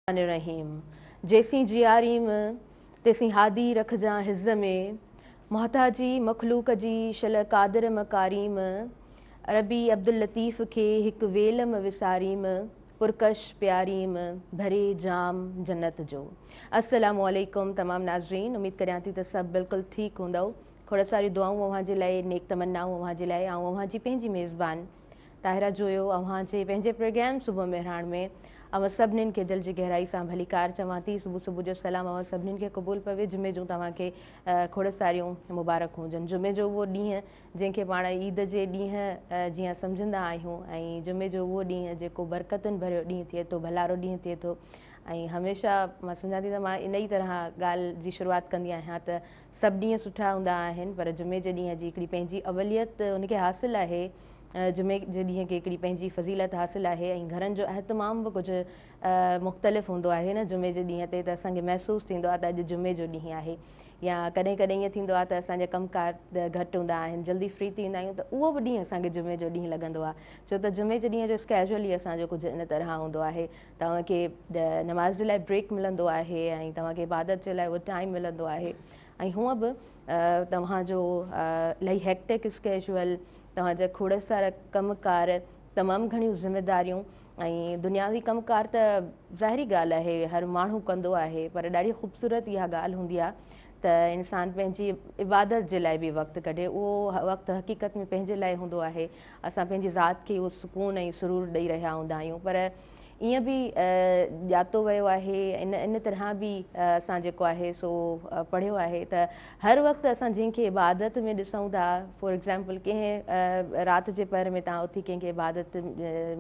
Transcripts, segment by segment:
रहीम जैसी जियारीम तेसी हादी रखजा हिज़ में मोहताजी मखलूक जी शल कादिर मकारीम रबी अब्दुल लतीफ़ के हिक वेलम विसारीम पुरकश प्यारीम भरे जाम जन्नत जो। अस्सलामु अलैकुम तमाम नाज़रीन, उम्मीद करियां थी त सभु बिल्कुलु ठीक हूंदव। खोड़ सारी दुआऊं अव्हां जे लाइ, नेक तमन्नाऊं अव्हां जे लाइ। अव्हां जी पंहिंजी मेज़बान ताहिरा जोयो अव्हां जे पंहिंजे प्रोग्राम सुबुह मेहरान में अव्हां सभिनीनि खे दिलि जी गहराई सां भली कार चवां थी। सुबुह सुबुह जो सलाम अव्हां सभिनीनि खे क़बूल पवे। जुमे जूं तव्हांखे खोड़ सारियूं मुबारक हुजनि। जुमे जो उहो ॾींहुं जंहिंखे पाण ईद जे ॾींहुं जीअं सम्झंदा आहियूं, ऐं जुमे जो उहो ॾींहुं जेको बरकतुनि भरियो ॾींहुं थिए थो, भलारो ॾींहुं थिए थो। ऐं हमेशह मां सम्झां थी त मां इन ई तरह ॻाल्हि जी शुरूआति कंदी आहियां त सभु ॾींहं सुठा हूंदा आहिनि, पर जुमे जे ॾींहं जी हिकिड़ी पंहिंजी अवलियत उनखे हासिलु आहे। जुमे जे ॾींहं खे हिकिड़ी पंहिंजी फ़ज़ीलत हासिलु आहे ऐं घरनि जो अहतमाम बि कुझु मुख़्तलिफ़ हूंदो आहे न जुमे जे ॾींहं ते। त असांखे महसूसु थींदो आहे त अॼु जुमे जो ॾींहुं आहे, या कॾहिं कॾहिं ईअं थींदो आहे त असांजा कमकार घटि हूंदा आहिनि, जल्दी फ्री थी वेंदा आहियूं, त उहो बि ॾींहुं असांखे जुमे जो ॾींहुं लॻंदो आहे। छो त जुमे जे ॾींहं जो कैजुअली असांजो कुझु इन तरह हूंदो आहे, तव्हांखे नमाज़ जे लाइ ब्रेक मिलंदो आहे ऐं तव्हांखे इबादत जे लाइ उहो टाइम मिलंदो आहे। ऐं हूअं बि तव्हांजो इलाही हेक्टिक स्केजुअल, तव्हांजा खोड़ सारा कमकार, तमामु घणियूं ज़िमेदारियूं ऐं दुनियावी कमकार त ज़ाहिरी ॻाल्हि आहे हर माण्हू कंदो आहे, पर ॾाढी ख़ूबसूरत इहा ॻाल्हि हूंदी आहे त इंसानु पंहिंजी इबादत जे लाइ बि वक़्तु कढे। उहो वक़्तु हक़ीक़त में पंहिंजे लाइ हूंदो आहे। असां पंहिंजी ज़ात खे उहो सुकून ऐं सुरूर ॾेई रहिया हूंदा आहियूं। पर ईअं बि ॼातो वियो आहे, इन तरह बि असां जेको आहे सो पढ़ियो आहे त हर वक़्तु असां जंहिंखे इबादत में ॾिसूं था, फॉर एग्ज़ाम्पल कंहिं राति जे पहर में तव्हां उथी कंहिंखे इबादत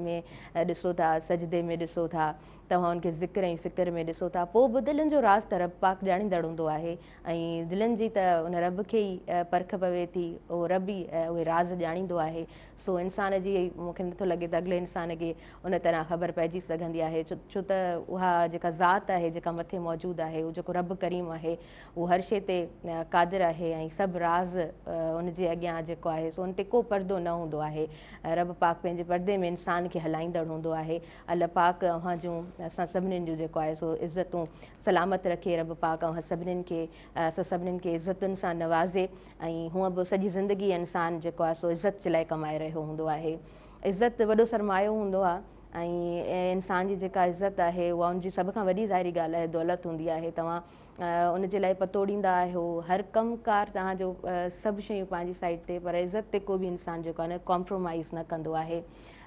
में ॾिसो था, सजदे में ॾिसो था, तव्हां हुनखे ज़िक्र ऐं फ़िक्र में ॾिसो था, पोइ बि दिलनि जो राज़ त रब पाक ॼाणींदड़ हूंदो आहे ऐं दिलनि जी त उन रब खे ई परख पवे थी, उहो रब ई उहे राज़ ॼाणींदो आहे। सो इंसान जी मूंखे नथो लॻे त अॻिले इंसान खे उन तरह ख़बर पइजी सघंदी आहे, छो त उहा जेका ज़ात आहे जेका मथे मौजूदु आहे, उहो जेको रब करीम आहे, उहो हर शइ ते क़ादिर आहे ऐं सभु राज़ उनजे अॻियां जेको आहे सो उन ते को पर्दो न हूंदो आहे। रब पाक पंहिंजे पर्दे में इंसान खे हलाईंदड़ हूंदो आहे। अल्लाह पाक अव्हां जूं असां सभिनीनि जूं जेको आहे सो इज़तूं सलामत रखे। रब पाक अव्हां सभिनीनि खे इज़तुनि सां नवाज़े ऐं हूअं बि सॼी ज़िंदगी इंसानु जेको आहे सो इज़त जे लाइ कमाए रहियो हूंदो आहे। इज़त वॾो सरमायो हूंदो आहे ऐं इंसान जी जेका इज़त आहे उहा उनजी सभ खां वॾी ज़ाहिरी ॻाल्हि आहे, दौलत हूंदी आहे। तव्हां उनजे लाइ पतोड़ींदा आहियो हर कमकार तव्हांजो सभु शयूं पंहिंजी साइड ते, पर इज़त ते को बि इंसानु जेको आहे न कॉम्प्रोमाइज़ न कंदो आहे।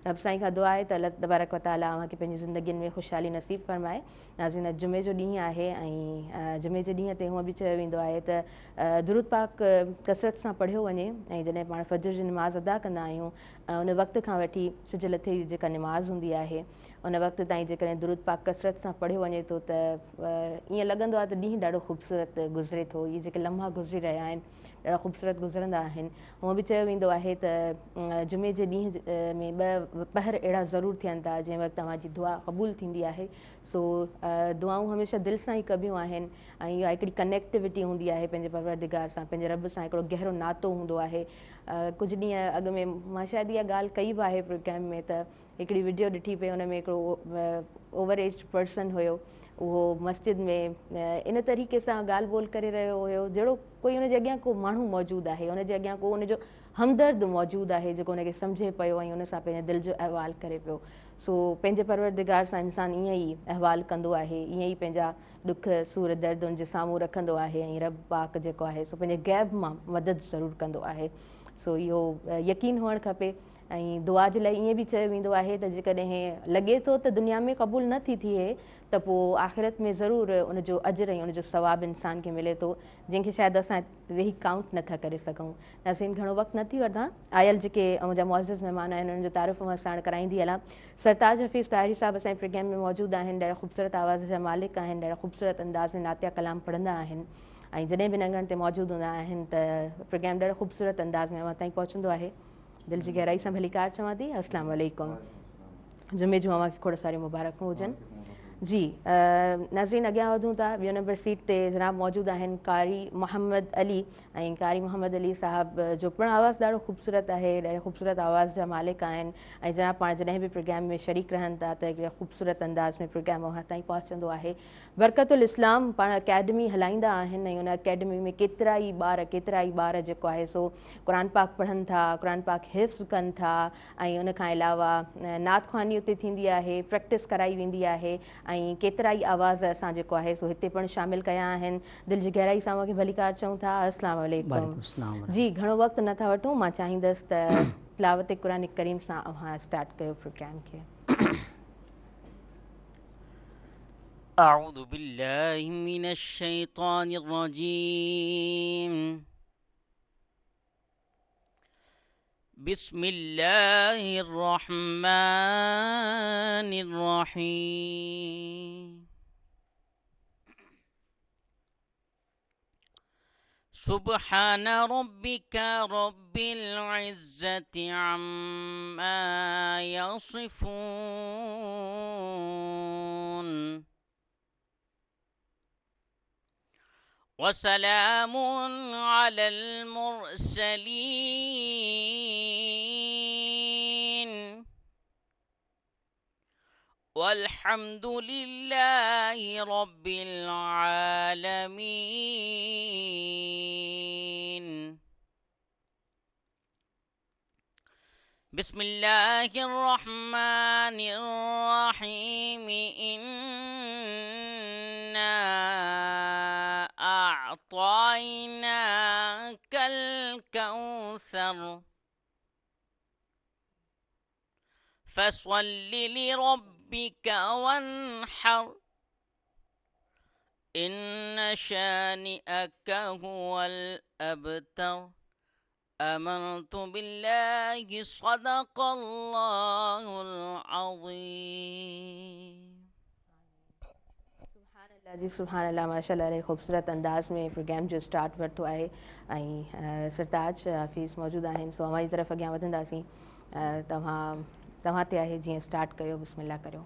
रब साईं खां दुआ आहे त अल्लाह तबारक व तआला अव्हांखे पंहिंजी ज़िंदगियुनि में ख़ुशहाली नसीब फरमाए। नाज़रीन, जुमे जो ॾींहुं आहे ऐं जुमे जे ॾींहं ते हूअं बि चयो वेंदो आहे त दुरूद पाक कसरत सां पढ़ियो वञे ऐं जॾहिं पाण फजर जी नमाज़ अदा कंदा आहियूं, उन वक़्त खां वठी सिज लथे जी जेका नमाज़ हूंदी आहे उन वक़्त ताईं जेकॾहिं दुरूद पाक कसरत सां पढ़ियो वञे थो त ईअं लॻंदो आहे त ॾींहुं ॾाढो ख़ूबसूरत गुज़रे थो। इहे जेके लम्हा गुज़री रहिया आहिनि ॾाढा ख़ूबसूरत गुज़रंदा आहिनि। हूअं बि चयो वेंदो आहे त जुमे जे ॾींहं में ॿ पहर अहिड़ा ज़रूरु थियनि था जंहिं वक़्तु तव्हांजी दुआ क़बूल थींदी आहे। सो दुआऊं हमेशह दिलि सां ई कबियूं आहिनि ऐं इहा हिकिड़ी कनेक्टिविटी हूंदी आहे पंहिंजे परवरदिगार सां, पंहिंजे रब सां हिकिड़ो गहरो नातो हूंदो आहे। कुझु ॾींहं अॻु में मां शायदि इहा ॻाल्हि कई बि आहे प्रोग्राम में, त हिकिड़ी वीडियो ॾिठी पई, हुन में हिकिड़ो ओवर एज पर्सन हुयो, उहो मस्जिद में इन तरीक़े सां ॻाल्हि ॿोल करे रहियो हुयो जहिड़ो कोई हुनजे अॻियां को माण्हू मौजूदु आहे, हुनजे अॻियां को हुनजो हमदर्द मौजूदु आहे जेको हुनखे सम्झे पियो ऐं हुन सां पंहिंजे दिलि जो अहवालु करे पियो। सो पंहिंजे परवरदिगार सां इंसानु ईअं ई अहवालु कंदो आहे, ईअं ई पंहिंजा ॾुख सूर दर्द हुनजे साम्हूं रखंदो आहे ऐं रब पाक जेको आहे सो पंहिंजे गैब मां मदद ज़रूरु कंदो आहे। सो इहो यकीन हुअणु खपे। ऐं दुआ जे लाइ ईअं बि चयो वेंदो आहे त जेकॾहिं लॻे थो त दुनिया में क़बूल नथी थिए त पोइ आख़िरत में ज़रूरु उनजो अजर ऐं उनजो सवाबु इंसान खे मिले थो, जंहिंखे शायदि असां वेही काउंट नथा करे सघूं। असीं घणो वक़्तु न थी वठां, आयल जेके मुंहिंजा मुअज़्ज़िज़ महिमान आहिनि उन्हनि जो तारीफ़ मां साण कराईंदी हलां। सरताज हफ़ीज़ ताहिरी साहिबु असांजे प्रोग्राम में मौजूदु आहिनि, ॾाढा ख़ूबसूरत आवाज़ जा मालिक आहिनि, ॾाढा ख़ूबसूरत अंदाज़ में नातिया कलाम पढ़ंदा आहिनि ऐं जॾहिं बि नंगनि ते मौजूदु हूंदा आहिनि त प्रोग्राम ॾाढो ख़ूबसूरत अंदाज़ में अव्हां ताईं पहुचंदो आहे। दिलि जी गहराई सां भली कार चवां थी, अस्सलाम वालेकुम। जुमे जूं अव्हांखे खोड़ सारियूं मुबारकूं हुजनि। जी नाज़रीन अॻियां वधूं था। ॿियो नंबर सीट ते जनाब मौजूदु आहिनि कारी मोहम्मद अली। ऐं कारी मोहम्मद अली साहब जो पिणु आवाज़ु ॾाढो ख़ूबसूरत आहे, ॾाढे ख़ूबसूरत आवाज़ जा मालिक आहिनि। ऐं जनाब पाण जॾहिं बि प्रोग्राम में शरीक रहनि था त हिकिड़े ख़ूबसूरत अंदाज़ में प्रोग्राम वहाँ ताईं पहुचंदो आहे। बरकतुल इस्लाम पाण अकेडमी हलाईंदा आहिनि ऐं उन अकेडमी में केतिरा ई ॿार जेको आहे सो क़ुर पाक पढ़नि था, क़ुर पाक हिफ़्ज़ कनि था। ऐं उन खां अलावा नात ख़्वानी उते थींदी आहे, प्रैक्टिस कराई वेंदी आहे। ऐं केतिरा ई आवाज़ असां जेको आहे सो हिते पिणु शामिलु कया आहिनि। दिलि जी गहराई सां उनखे भलीकार चऊं था। अस्सलाम वालेकुम। जी घणो वक़्तु नथा वठूं, मां चाहींदसि त तिलावत क़ुरान करीम सां अव्हां स्टार्ट कयो प्रोग्राम खे। أعوذ بالله من الشيطان الرجيم بسم الله الرحمن الرحيم سبحان ربك رب العزة عما يصفون وسلام على المرسلين والحمد لله رب العالمين بسم الله الرحمن الرحيم إنا أعطيناك الكوثر فصل لربك وانحر إن شانئك هو الأبتر آمنت بالله صدق الله العظيم जी सुभान अल्लाह माशाल्लाह ख़ूबसूरत अंदाज़ में प्रोग्राम जो स्टार्ट वरितो आहे। ऐं सरताज हफ़ीज़ मौजूदु आहिनि, सो अव्हां जी तरफ़ अॻियां वधंदासीं। तव्हां ते आहे, जीअं स्टार्ट कयो, बिस्मिल्लाह करियो।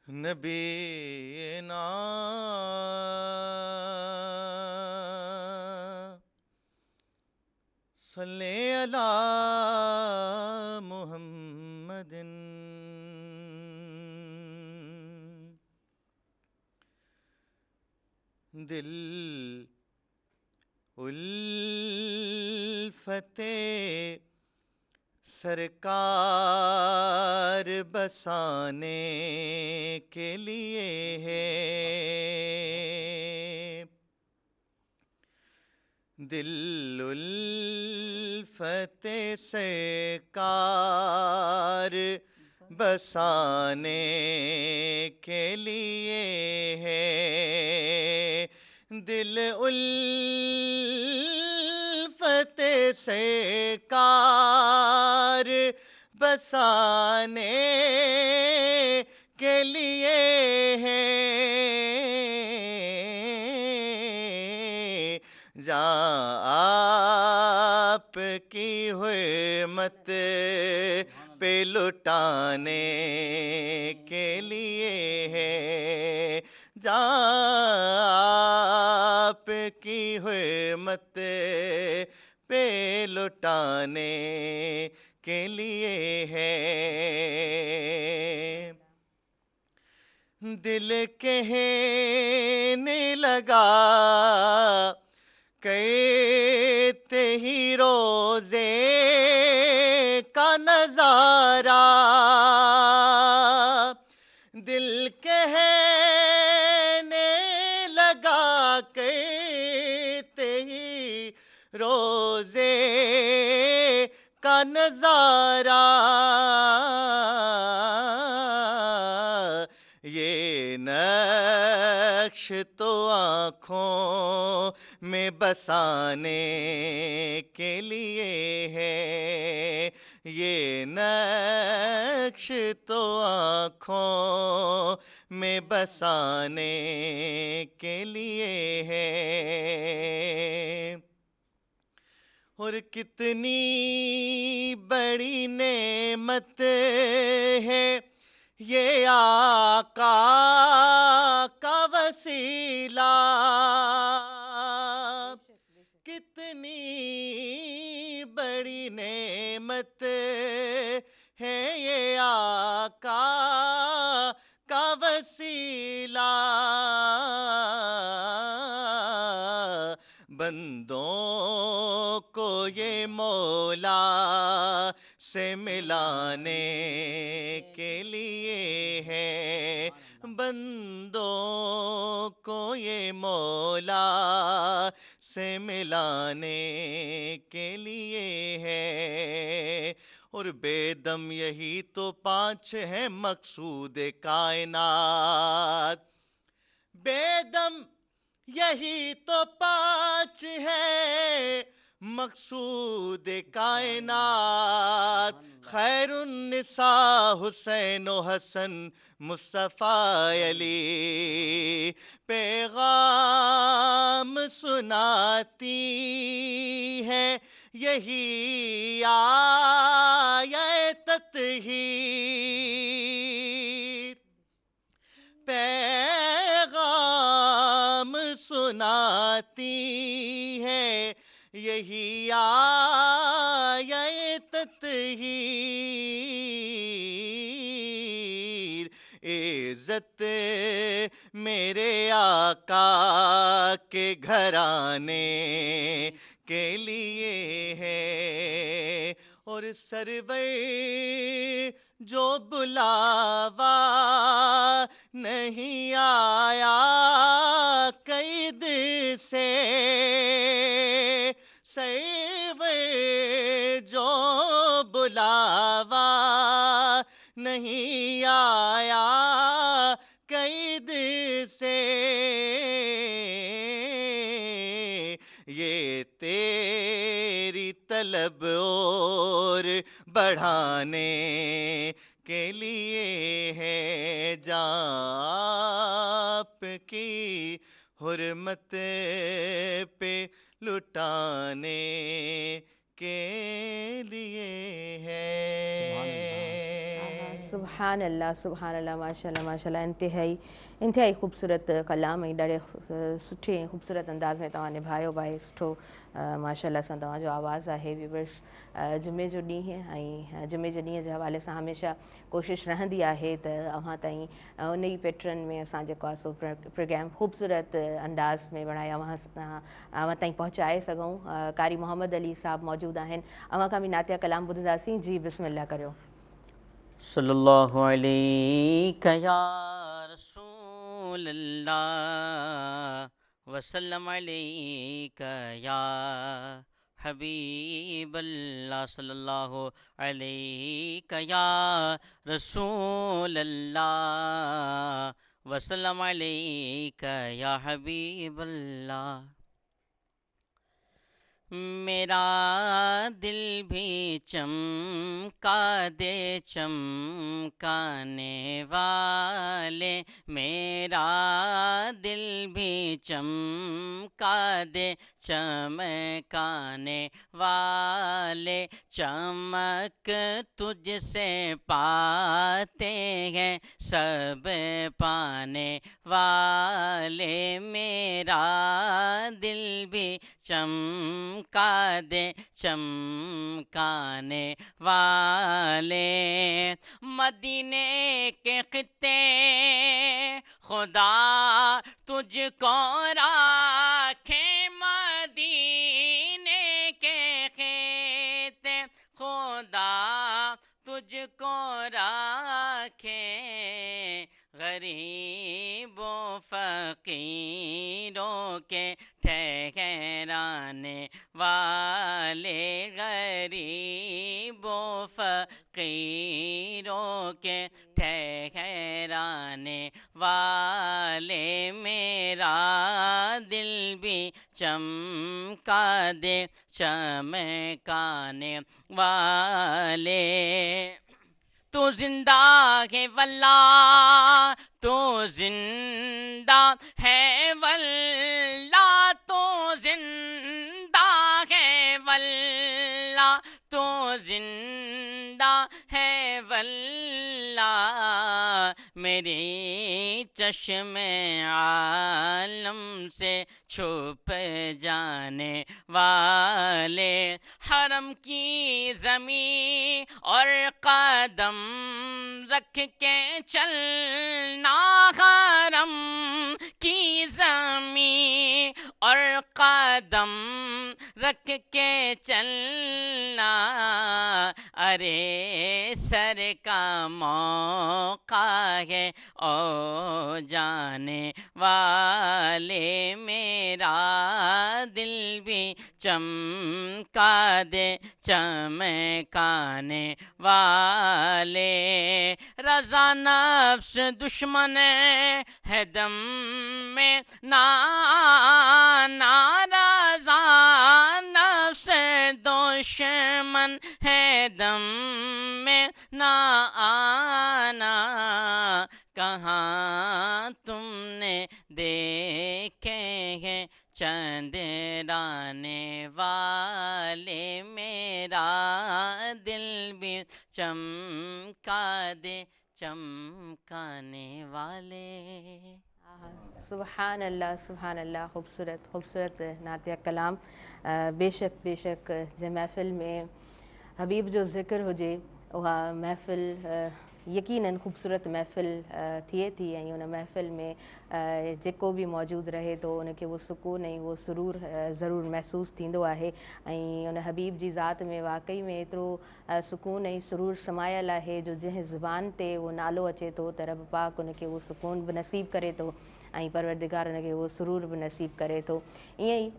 नबीना सल्ले अला मुहम्मदिन दिल उल्फते सरकार बसाने के लिए है, दिल उल्फते सरकार बसाने के लिए है, दिल उल्फते सरकार बसाने के लिए है, जहाँ आपकी हुर्मत पे लुटाने के लिए है, जहाँ आपकी हुर्मत पे लुटाने के लिए है, दिल कहने लगा कहते ही रोजे का नजारा, दिल कहने लगा कहते ही रोजे का नजारा, ये नक्श तो आँखों में बसाने के लिए है, یہ نقش تو آنکھوں میں بسانے کے لیے ہے، اور کتنی بڑی نعمت ہے یہ آقا کا وسیلہ، کتنی بڑی نعمت ہے یہ آقا کا وسیلہ، بندوں کو یہ مولا سے ملانے کے لیے ہے، بندوں کو یہ مولا سے ملانے کے لیے ہے، اور بے دم یہی تو 5 ہیں مقصود کائنات، بے دم یہی تو 5 ہے مقصود کائنات، خیر النساء حسین و حسن مصطفیٰ علی، پیغام سناتی ہے یہی آیہ تطہیر، پیغام سناتی ہے یہی آیہ تطہیر، عزت میرے آقا کے گھرانے کے لیے ہے، اور سرور جو بلاوا نہیں آیا قید سے، سرور جو بلاوا نہیں آیا قید سے، یہ تیری طلب اور بڑھانے کے لیے ہے، جان آپ کی حرمت پہ لٹانے کے لیے ہے۔ سبحان اللہ سبحان اللہ، ماشاء اللہ ماشاء اللہ، انتہائی خوبصورت کلام ऐं ॾाढे सुठे ऐं ख़ूबसूरत अंदाज़ में तव्हां निभायो भाई, सुठो माशा अल्लाह सां तव्हांजो आवाज़ु आहे। व्यूवर्स, जुमे जो ॾींहुं ऐं जुमे जे ॾींहं जे हवाले सां हमेशह कोशिशि रहंदी आहे त अव्हां ताईं उन ई पैटर्न में असां जेको आहे सो प्रोग्राम ख़ूबसूरत अंदाज़ में बणाए अव्हां ताईं पहुचाए सघूं। कारी मोहम्मद अली साहब मौजूदु आहिनि, अव्हां खां बि नातिया कलाम ॿुधंदासीं। जी बिस्मिल्लाह करियो। सल्लल्लाहु अलैका या रसूल अल्लाह वसल्लम अलैका या हबीब अल्लाह, सल्लल्लाहु अलैका या रसूल अल्लाह वसल्लम अलैका या हबीब अल्लाह। मेरा दिल भी चमका दे चमकाने वाले, मेरा दिल भी चमका दे चमकाने वाले, चमक तुझसे पाते हैं सब पाने वाले, मेरा दिल भी चमका दे चमकाने वाले। मदीने के खित्ते खुदा तुझको राखे, मदीने के खित्ते खुदा तुझको राखे, गरीबों फकीरों के ठहराने वाले, गरीबों फकीरों के ठहराने वाले, मेरा दिल भी चमका दे चमकाने वाले। तू जिंदा है वल्ला, तू जिंदा है वल्ला, तू जिंदा है वल्ला, तू जिंदा है वल्ला। मेरे चश्मे आलम से छुप जाने वाले। हरम की ज़मीं और कदम रख के चलना, हरम की ज़मीं और कदम रख के चलना। अरे सर का मौका है ओ जाने वाले, मेरा दिल भी चमका दे चमकाने वाले। रज़ा नफ्स दुश्मन है दम में ना, रज़ा नफ्स दुश्मन है दम में ना आना। कहाँ तुमने देखे हैं चंद्राने वाले, मेरा दिल भी चमका दे चमकाने वाले। सुबहान अल्लाह, ख़ूबसूरत ख़ूबसूरत नातिया कलाम। बेशक बेशक जंहिं महफ़िल में हबीब जो ज़िक्र हुजे उहा महफ़िल यकीनन ख़ूबसूरत महफ़िल थिए थी, ऐं उन महफ़िल में जेको बि मौजूदु रहे थो उनखे उहो सुकून ऐं उहो सुरूर ज़रूरु महसूसु थींदो आहे। ऐं उन हबीब जी ज़ात में वाक़ई में एतिरो सुकून ऐं सुरूर समायल आहे जो जंहिं ज़ुबान ते उहो नालो अचे थो त रब पाक उनखे उहो सुकून बि नसीबु करे थो ऐं परवरदिगार उनखे उहो सुरूर बि नसीबु करे थो। ईअं ई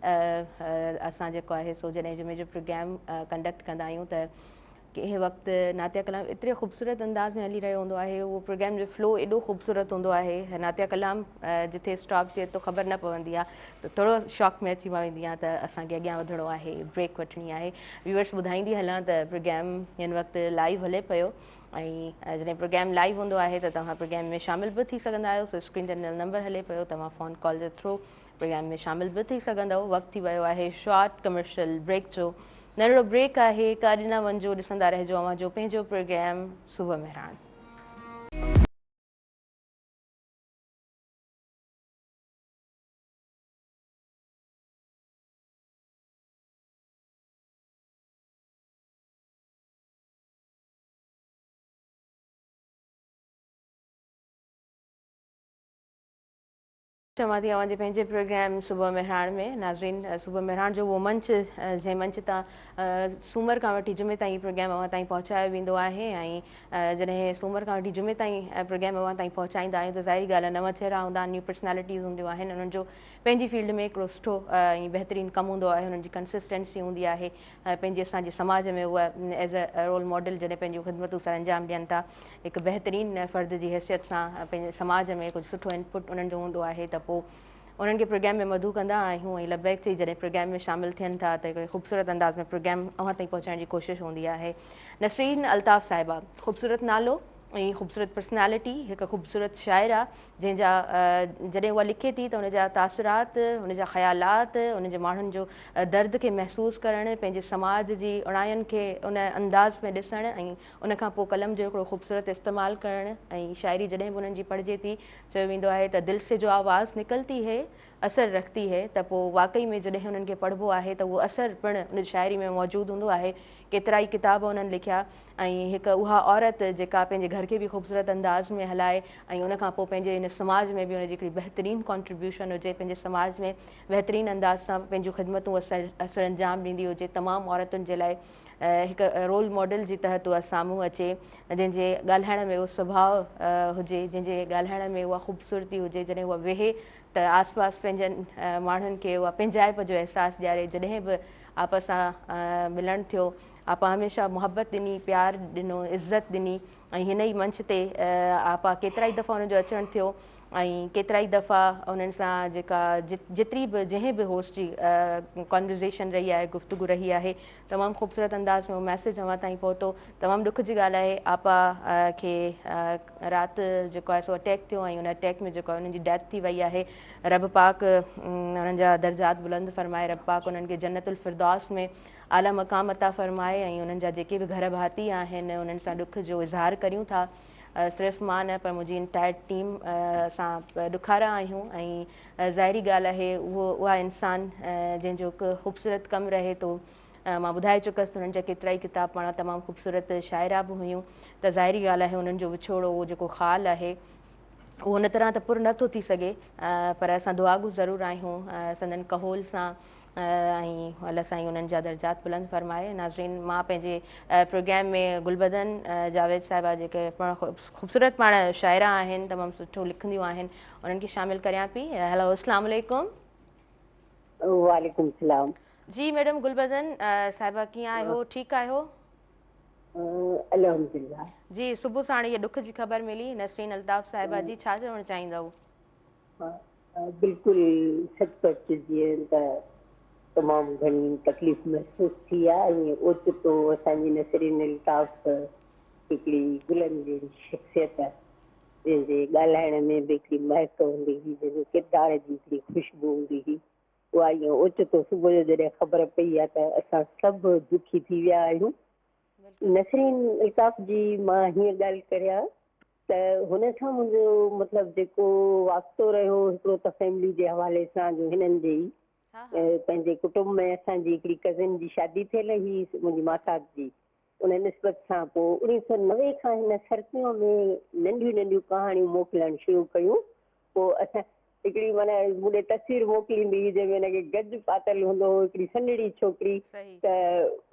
असां जेको आहे सो जॾहिं जुमे जो प्रोग्राम कंडक्ट कंदा आहियूं त कंहिं वक़्तु नातिया कलाम एतिरे ख़ूबसूरत अंदाज़ में हली रहियो हूंदो आहे, उहो प्रोग्राम जो फ्लो एॾो ख़ूबसूरत हूंदो आहे, नातिया कलाम जिथे स्टॉप थिए थो ख़बर न पवंदी आहे, त थोरो शॉक में अची मां वेंदी आहियां त असांखे अॻियां वधिणो आहे, ब्रेक वठणी आहे। व्यूअर्स ॿुधाईंदी हलां त प्रोग्राम हिन वक़्तु लाइव हले पियो, ऐं जॾहिं प्रोग्राम लाइव हूंदो आहे त तव्हां प्रोग्राम में शामिल बि थी सघंदा आहियो। सो स्क्रीन ते नंबर हले पियो, तव्हां फ़ोन कॉल जे थ्रू प्रोग्राम में शामिल बि थी सघंदव। वक़्तु थी वियो आहे शॉर्ट कमर्शियल ब्रेक जो। नंढड़ो ब्रेक आहे, काॾे न वञिजो, ॾिसंदा रहिजो अव्हां जो पंहिंजो प्रोग्राम सुबुह मेहरान। चवां थी अव्हां जे पंहिंजे प्रोग्राम सुबुह मेहरान में। नाज़रीन, सुबुह मेहरान जो उहो मंच जंहिं मंच तां सूमर खां वठी जुमे ताईं प्रोग्राम अव्हां ताईं पहुचायो वेंदो आहे, ऐं जॾहिं सूमर खां वठी जुमे ताईं प्रोग्राम अव्हां ताईं पहुचाईंदा आहियूं त ज़ाहिरी ॻाल्हि आहे नवां चहिरा हूंदा आहिनि, न्यू पर्सनैलिटीज़ हूंदियूं आहिनि, उन्हनि जो पंहिंजी फील्ड में हिकिड़ो सुठो ऐं बहितरीनु कमु हूंदो आहे, उन्हनि जी कंसिस्टेंसी हूंदी आहे, पंहिंजे असांजे समाज में उहा एज़ अ रोल मॉडल जॾहिं पंहिंजूं ख़िदमतूं सर अंजाम ॾियनि था, हिकु बहितरीनु फ़र्द जी हैसियत सां पंहिंजे समाज में कुझु सुठो इनपुट उन्हनि जो हूंदो आहे त पोइ उन्हनि खे प्रोग्राम में मधु कंदा आहियूं। ऐं लबैक थी जॾहिं प्रोग्राम में शामिलु थियनि था त हिकिड़े ख़ूबसूरत अंदाज़ में प्रोग्राम अव्हां ताईं पहुचाइण जी कोशिशि हूंदी आहे। नसरीन अल्ताफ़ साहिबा, ख़ूबसूरत नालो ऐं ख़ूबसूरत पर्सनैलिटी, हिकु ख़ूबसूरत शाइरा जंहिंजा जॾहिं उहा लिखे थी त उनजा तासुरात, उनजा ख़्यालात, उनजे माण्हुनि जो दर्द खे महसूसु करणु, पंहिंजे समाज जी उणायुनि खे उन अंदाज़ में ॾिसणु, ऐं उनखां पोइ कलम जो हिकिड़ो ख़ूबसूरत इस्तेमालु करणु, ऐं शाइरी जॾहिं बि उन्हनि जी पढ़िजे थी चयो वेंदो आहे त दिलि से जो आवाज़ निकलती है असर रखती है, त पोइ वाक़ई में जॾहिं हुननि खे पढ़िबो आहे त उहो असरु पिणु उन शाइरी में मौजूदु हूंदो आहे। केतिरा ई किताब उन्हनि लिखिया, ऐं हिकु उहा औरत जेका पंहिंजे घर खे बि ख़ूबसूरत अंदाज़ में हलाए, ऐं उनखां पोइ पंहिंजे हिन समाज में बि उनजी हिकिड़ी बहितरीनु कॉन्ट्रीब्यूशन हुजे, पंहिंजे समाज में बहितरीनु अंदाज़ सां पंहिंजूं ख़िदमतूं असर अंजाम ॾींदी हुजे, तमामु औरतुनि जे लाइ हिकु रोल मॉडल जी तहत उहा साम्हूं अचे, जंहिंजे ॻाल्हाइण में उहो स्वभाव हुजे, जंहिंजे ॻाल्हाइण में उहा ख़ूबसूरती हुजे, जॾहिं उहा वेहे त आसपास पंहिंजनि माण्हुनि खे उहा पंहिंजाइप जो अहसासु ॾियारे। जॾहिं बि आपस सां मिलणु थियो, आपा हमेशह मुहबत ॾिनी, प्यारु ॾिनो, इज़त ॾिनी, ऐं हिन ई मंच ते आपा केतिरा ई दफ़ा हुनजो अचणु थियो, ऐं केतिरा ई दफ़ा उन्हनि सां जेका जेतिरी बि जंहिं बि होस्ट जी कॉन्वर्सेशन रही आहे, गुफ़्तगू रही आहे, तमामु ख़ूबसूरत अंदाज़ में उहो मैसेज अव्हां ताईं पहुतो। तमामु ॾुख जी ॻाल्हि आहे आपा खे राति जेको आहे सो अटैक थियो ऐं उन अटैक में जेको आहे उन्हनि जी डेथ थी वई आहे। रब पाक उन्हनि जा दर्जात बुलंद फ़रमाए, रब पाक उन्हनि खे जन्नतुल फिरदौस में आला मक़ाम अता फ़रमाए ऐं उन्हनि जा जेके बि घर भाती आहिनि उन्हनि सां ॾुख जो इज़हार करियूं था। सिर्फ़ु मां न पर मुंहिंजी इंटायर टीम सां ॾुखारा आहियूं ऐं ज़ाहिरी ॻाल्हि आहे उहा इंसान जंहिंजो हिकु ख़ूबसूरत कमु रहे थो। मां ॿुधाए चुकसि हुननि जा केतिरा ई किताब पढ़ा, तमामु ख़ूबसूरत शाइरा बि हुयूं, त ज़ाहिरी ॻाल्हि आहे हुननि जो विछोड़ो उहो जेको ख़ाल आहे उहो उन तरह त पुर नथो थी सघे, पर असां दुआगू ज़रूरु आहियूं संदन कहोल सां ऐं अलाह साईं उन्हनि जा दर्जात बुलंद फ़रमाए। नाज़रीन, मां पंहिंजे प्रोग्राम में गुलबदन जावेद साहिबा जेके ख़ूबसूरत पाण शाइरा आहिनि, तमामु सुठो लिखंदियूं आहिनि, उन्हनि खे शामिलु करियां पई। हेलो, अस्सलाम वालेकुम। वालेकुम सलाम। जी मैडम गुलबदन साहिबा, कीअं आहियो? ठीकु आहियो? अल्हम्दुलिल्लाह। जी, सुबुह साण इहा ॾुख जी ख़बर मिली नसरीन अल्ताफ़ साहिबा जी, छा चवणु चाहींदव? बिल्कुलु सचपच जीअं त तमामु घणी तकलीफ़ महसूस थी आहे ऐं ओचितो असांजी नसरीन अल्ताफ़ हिकिड़ी गुलनि जहिड़ी शख़्सियत आहे, जंहिंजे ॻाल्हाइण में बि हिकिड़ी महक हूंदी हुई, जंहिंजे किरदार जी हिकिड़ी ख़ुशबू हूंदी हुई। उहा ईअं ओचितो सुबुह जो जॾहिं ख़बर पई आहे त असां सभु दुखी थी विया आहियूं। नसरीन अल्ताफ़ जी मां हीअं ॻाल्हि करियां त हुन सां मुंहिंजो मतिलबु जेको वास्तो रहियो हिकिड़ो त फैमिली जे हवाले सां, जो हिननि जे ई पंहिंजे कुटुंब में असांजी हिकिड़ी कज़िन जी शादी थियल हुई मुंहिंजी माता जी, उन निस्बत सां पोइ 1990 खां हिन सर्कियूं में नंढियूं नंढियूं कहाणियूं मोकिलणु शुरू कयूं। पोइ असां हिकिड़ी माना मूंखे तस्वीर मोकिलींदी हुई जंहिंमें हिनखे गज पातल हूंदो हो, हिकिड़ी सन्हड़ी छोकिरी, त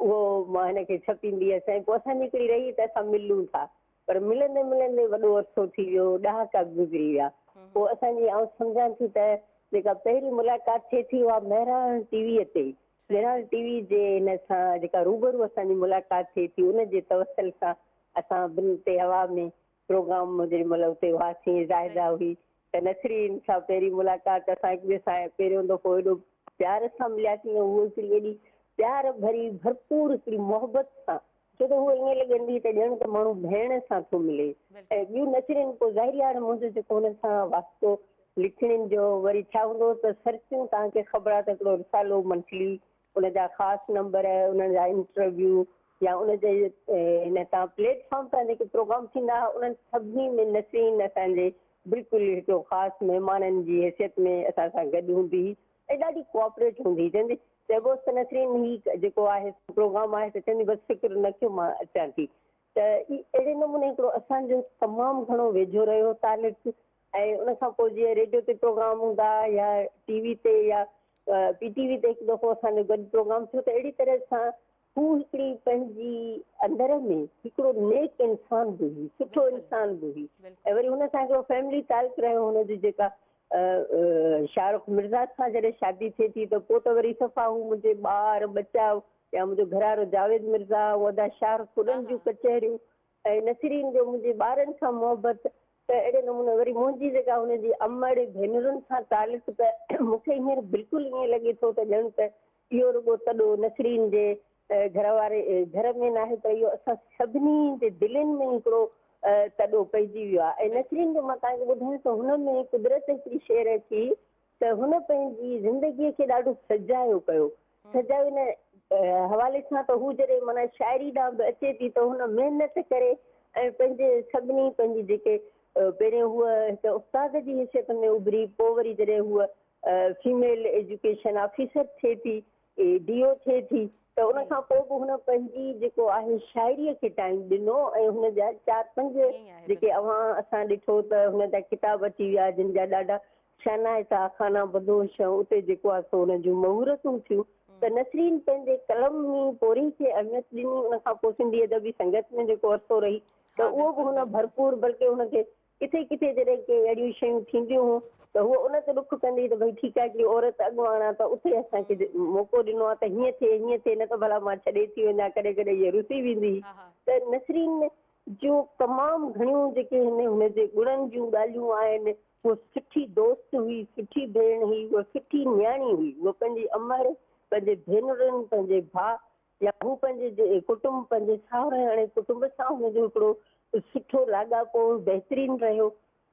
उहो मां हिनखे छपींदी हुअसि ऐं पोइ असांजी हिकिड़ी रही त असां मिलूं था, पर मिलंदे मिलंदे वॾो अरसो थी वियो, ॾहाका गुज़री विया। पोइ असांजी आउं सम्झां थी त जेका पहिरीं मुलाक़ात थिए थी उहा मेहरान टीवीअ ते, मेहरान टीवी जे हिन सां जेका रूबरू असांजी मुलाक़ात थिए थी उनजे तवसल सां असां ॿिनि ते हवा में प्रोग्राम जेॾी महिल उते हुआसीं, ज़ाइदा हुई, त नसरीन सां पहिरीं मुलाक़ात असां हिक ॿिए सां पहिरियों दफ़ो एॾो प्यार सां मिलियासीं, उहो हिकिड़ी एॾी प्यार भरी भरपूर हिकिड़ी मोहबत सां, छो त उहो ईअं लॻंदी त ॼण त माण्हू भेण सां थो मिले। ऐं ॿियूं नसरीन पोइ ज़ाहिरी आहे मुंहिंजो जेको हुन सां वास्तो लिखणनि जो वरी छा हूंदो त सर्चियूं, तव्हांखे ख़बर आहे त हिकिड़ो रिसालो मंथली, उनजा ख़ासि नंबर, उन्हनि जा इंटरव्यू या उनजे हिन तां प्लेटफॉर्म तां जेके प्रोग्राम थींदा हुआ उन्हनि सभिनी में नसरीन असांजे बिल्कुलु हिकिड़ो ख़ासि महिमाननि जी हैसियत में असां सां गॾु हूंदी हुई ऐं ॾाढी कोऑपरेट हूंदी हुई। जंहिंजी चइबो त नसरीन ही जेको आहे प्रोग्राम आहे त चवंदी बसि फिक्र न कयो, मां अचां थी। त अहिड़े नमूने हिकिड़ो असांजो तमामु घणो वेझो रहियो तालुक़ु। ऐं उन खां पोइ जीअं रेडियो ते प्रोग्राम हूंदा या टीवी ते या PTV ते हिकु दफ़ो असांजो गॾु प्रोग्राम थियो, त अहिड़ी तरह सां हू हिकिड़ी पंहिंजी अंदर में हिकिड़ो नेक इंसान बि हुई, सुठो इंसान बि हुई। ऐं वरी हुन सां हिकिड़ो फैमिली ताल्क रहियो, हुनजी जेका शाहरुख मिर्ज़ा सां जॾहिं शादी थिए थी त पोइ त वरी सफ़ा हू मुंहिंजे ॿार बचा या मुंहिंजो घरारो जावेद मिर्ज़ा, उहा शाहरुख उन्हनि जूं कचहरियूं ऐं नसरीन जो मुंहिंजे ॿारनि सां मोहबत, त अहिड़े नमूने वरी मुंहिंजी जेका हुनजी अमड़ भेनरुनि सां तालुक़ु, त मूंखे हींअर बिल्कुलु ईअं लॻे थो त ॼण त इहो रुॻो तॾो नसरीन जे घर वारे घर में न आहे, त इहो असां सभिनी जे दिलनि में हिकिड़ो तॾो पइजी वियो आहे। ऐं नसरीन जो मां तव्हांखे ॿुधायां त हुन में कुदरत हिकिड़ी शइ रखी त हुन पंहिंजी ज़िंदगीअ खे ॾाढो सजायो पियो, सजायो हिन हवाले सां त हू जॾहिं माना शाइरी ॾांहुं बि अचे थी त हुन महिनत करे ऐं पंहिंजे सभिनी पंहिंजी जेके पहिरियों हूअ हिकु उस्ताद जी हैसियत में उभरी, पोइ वरी जॾहिं हूअ फीमेल एजुकेशन ऑफिसर थिए थी, DO थिए थी, त उन खां पोइ बि हुन पंहिंजी जेको आहे शाइरीअ खे टाइम ॾिनो ऐं हुन जा 4-5 जेके असां ॾिठो त हुन जा किताब अची विया जिन जा ॾाढा शनाइता खाना बदोश उते जेको आहे सो हुन जूं महूरतूं थियूं। त नसरीन पंहिंजे कलमी पोरी खे अहमियत ॾिनी, उन खां पोइ सिंधी अदबी संगत में जेको अरसो रही त उहो बि हुन भरपूर, बल्कि हुनखे किथे किथे जॾहिं के अहिड़ियूं शयूं थींदियूं हुयूं त उहो उन ते ॾुख कंदी त भई ठीकु आहे हिकिड़ी औरत अॻुवान आहे त उते असांखे मौक़ो ॾिनो आहे त हीअं थिए न त भला मां छॾे थी वञा, कॾहिं कॾहिं इहा रुसी वेंदी। त नसरीन जो तमामु घणियूं जेके हुनजे गुणनि जूं ॻाल्हियूं आहिनि उहा सुठी दोस्त हुई, सुठी भेण हुई, उहा सुठी न्याणी हुई। उहा पंहिंजी अमर पंहिंजे भेनरुनि, पंहिंजे भाउ या हू पंहिंजे कुटुंब, पंहिंजे साहुरे हाणे कुटुंब सां हुनजो हिकिड़ो सुठो लाॻापो बहितरीनु रहियो।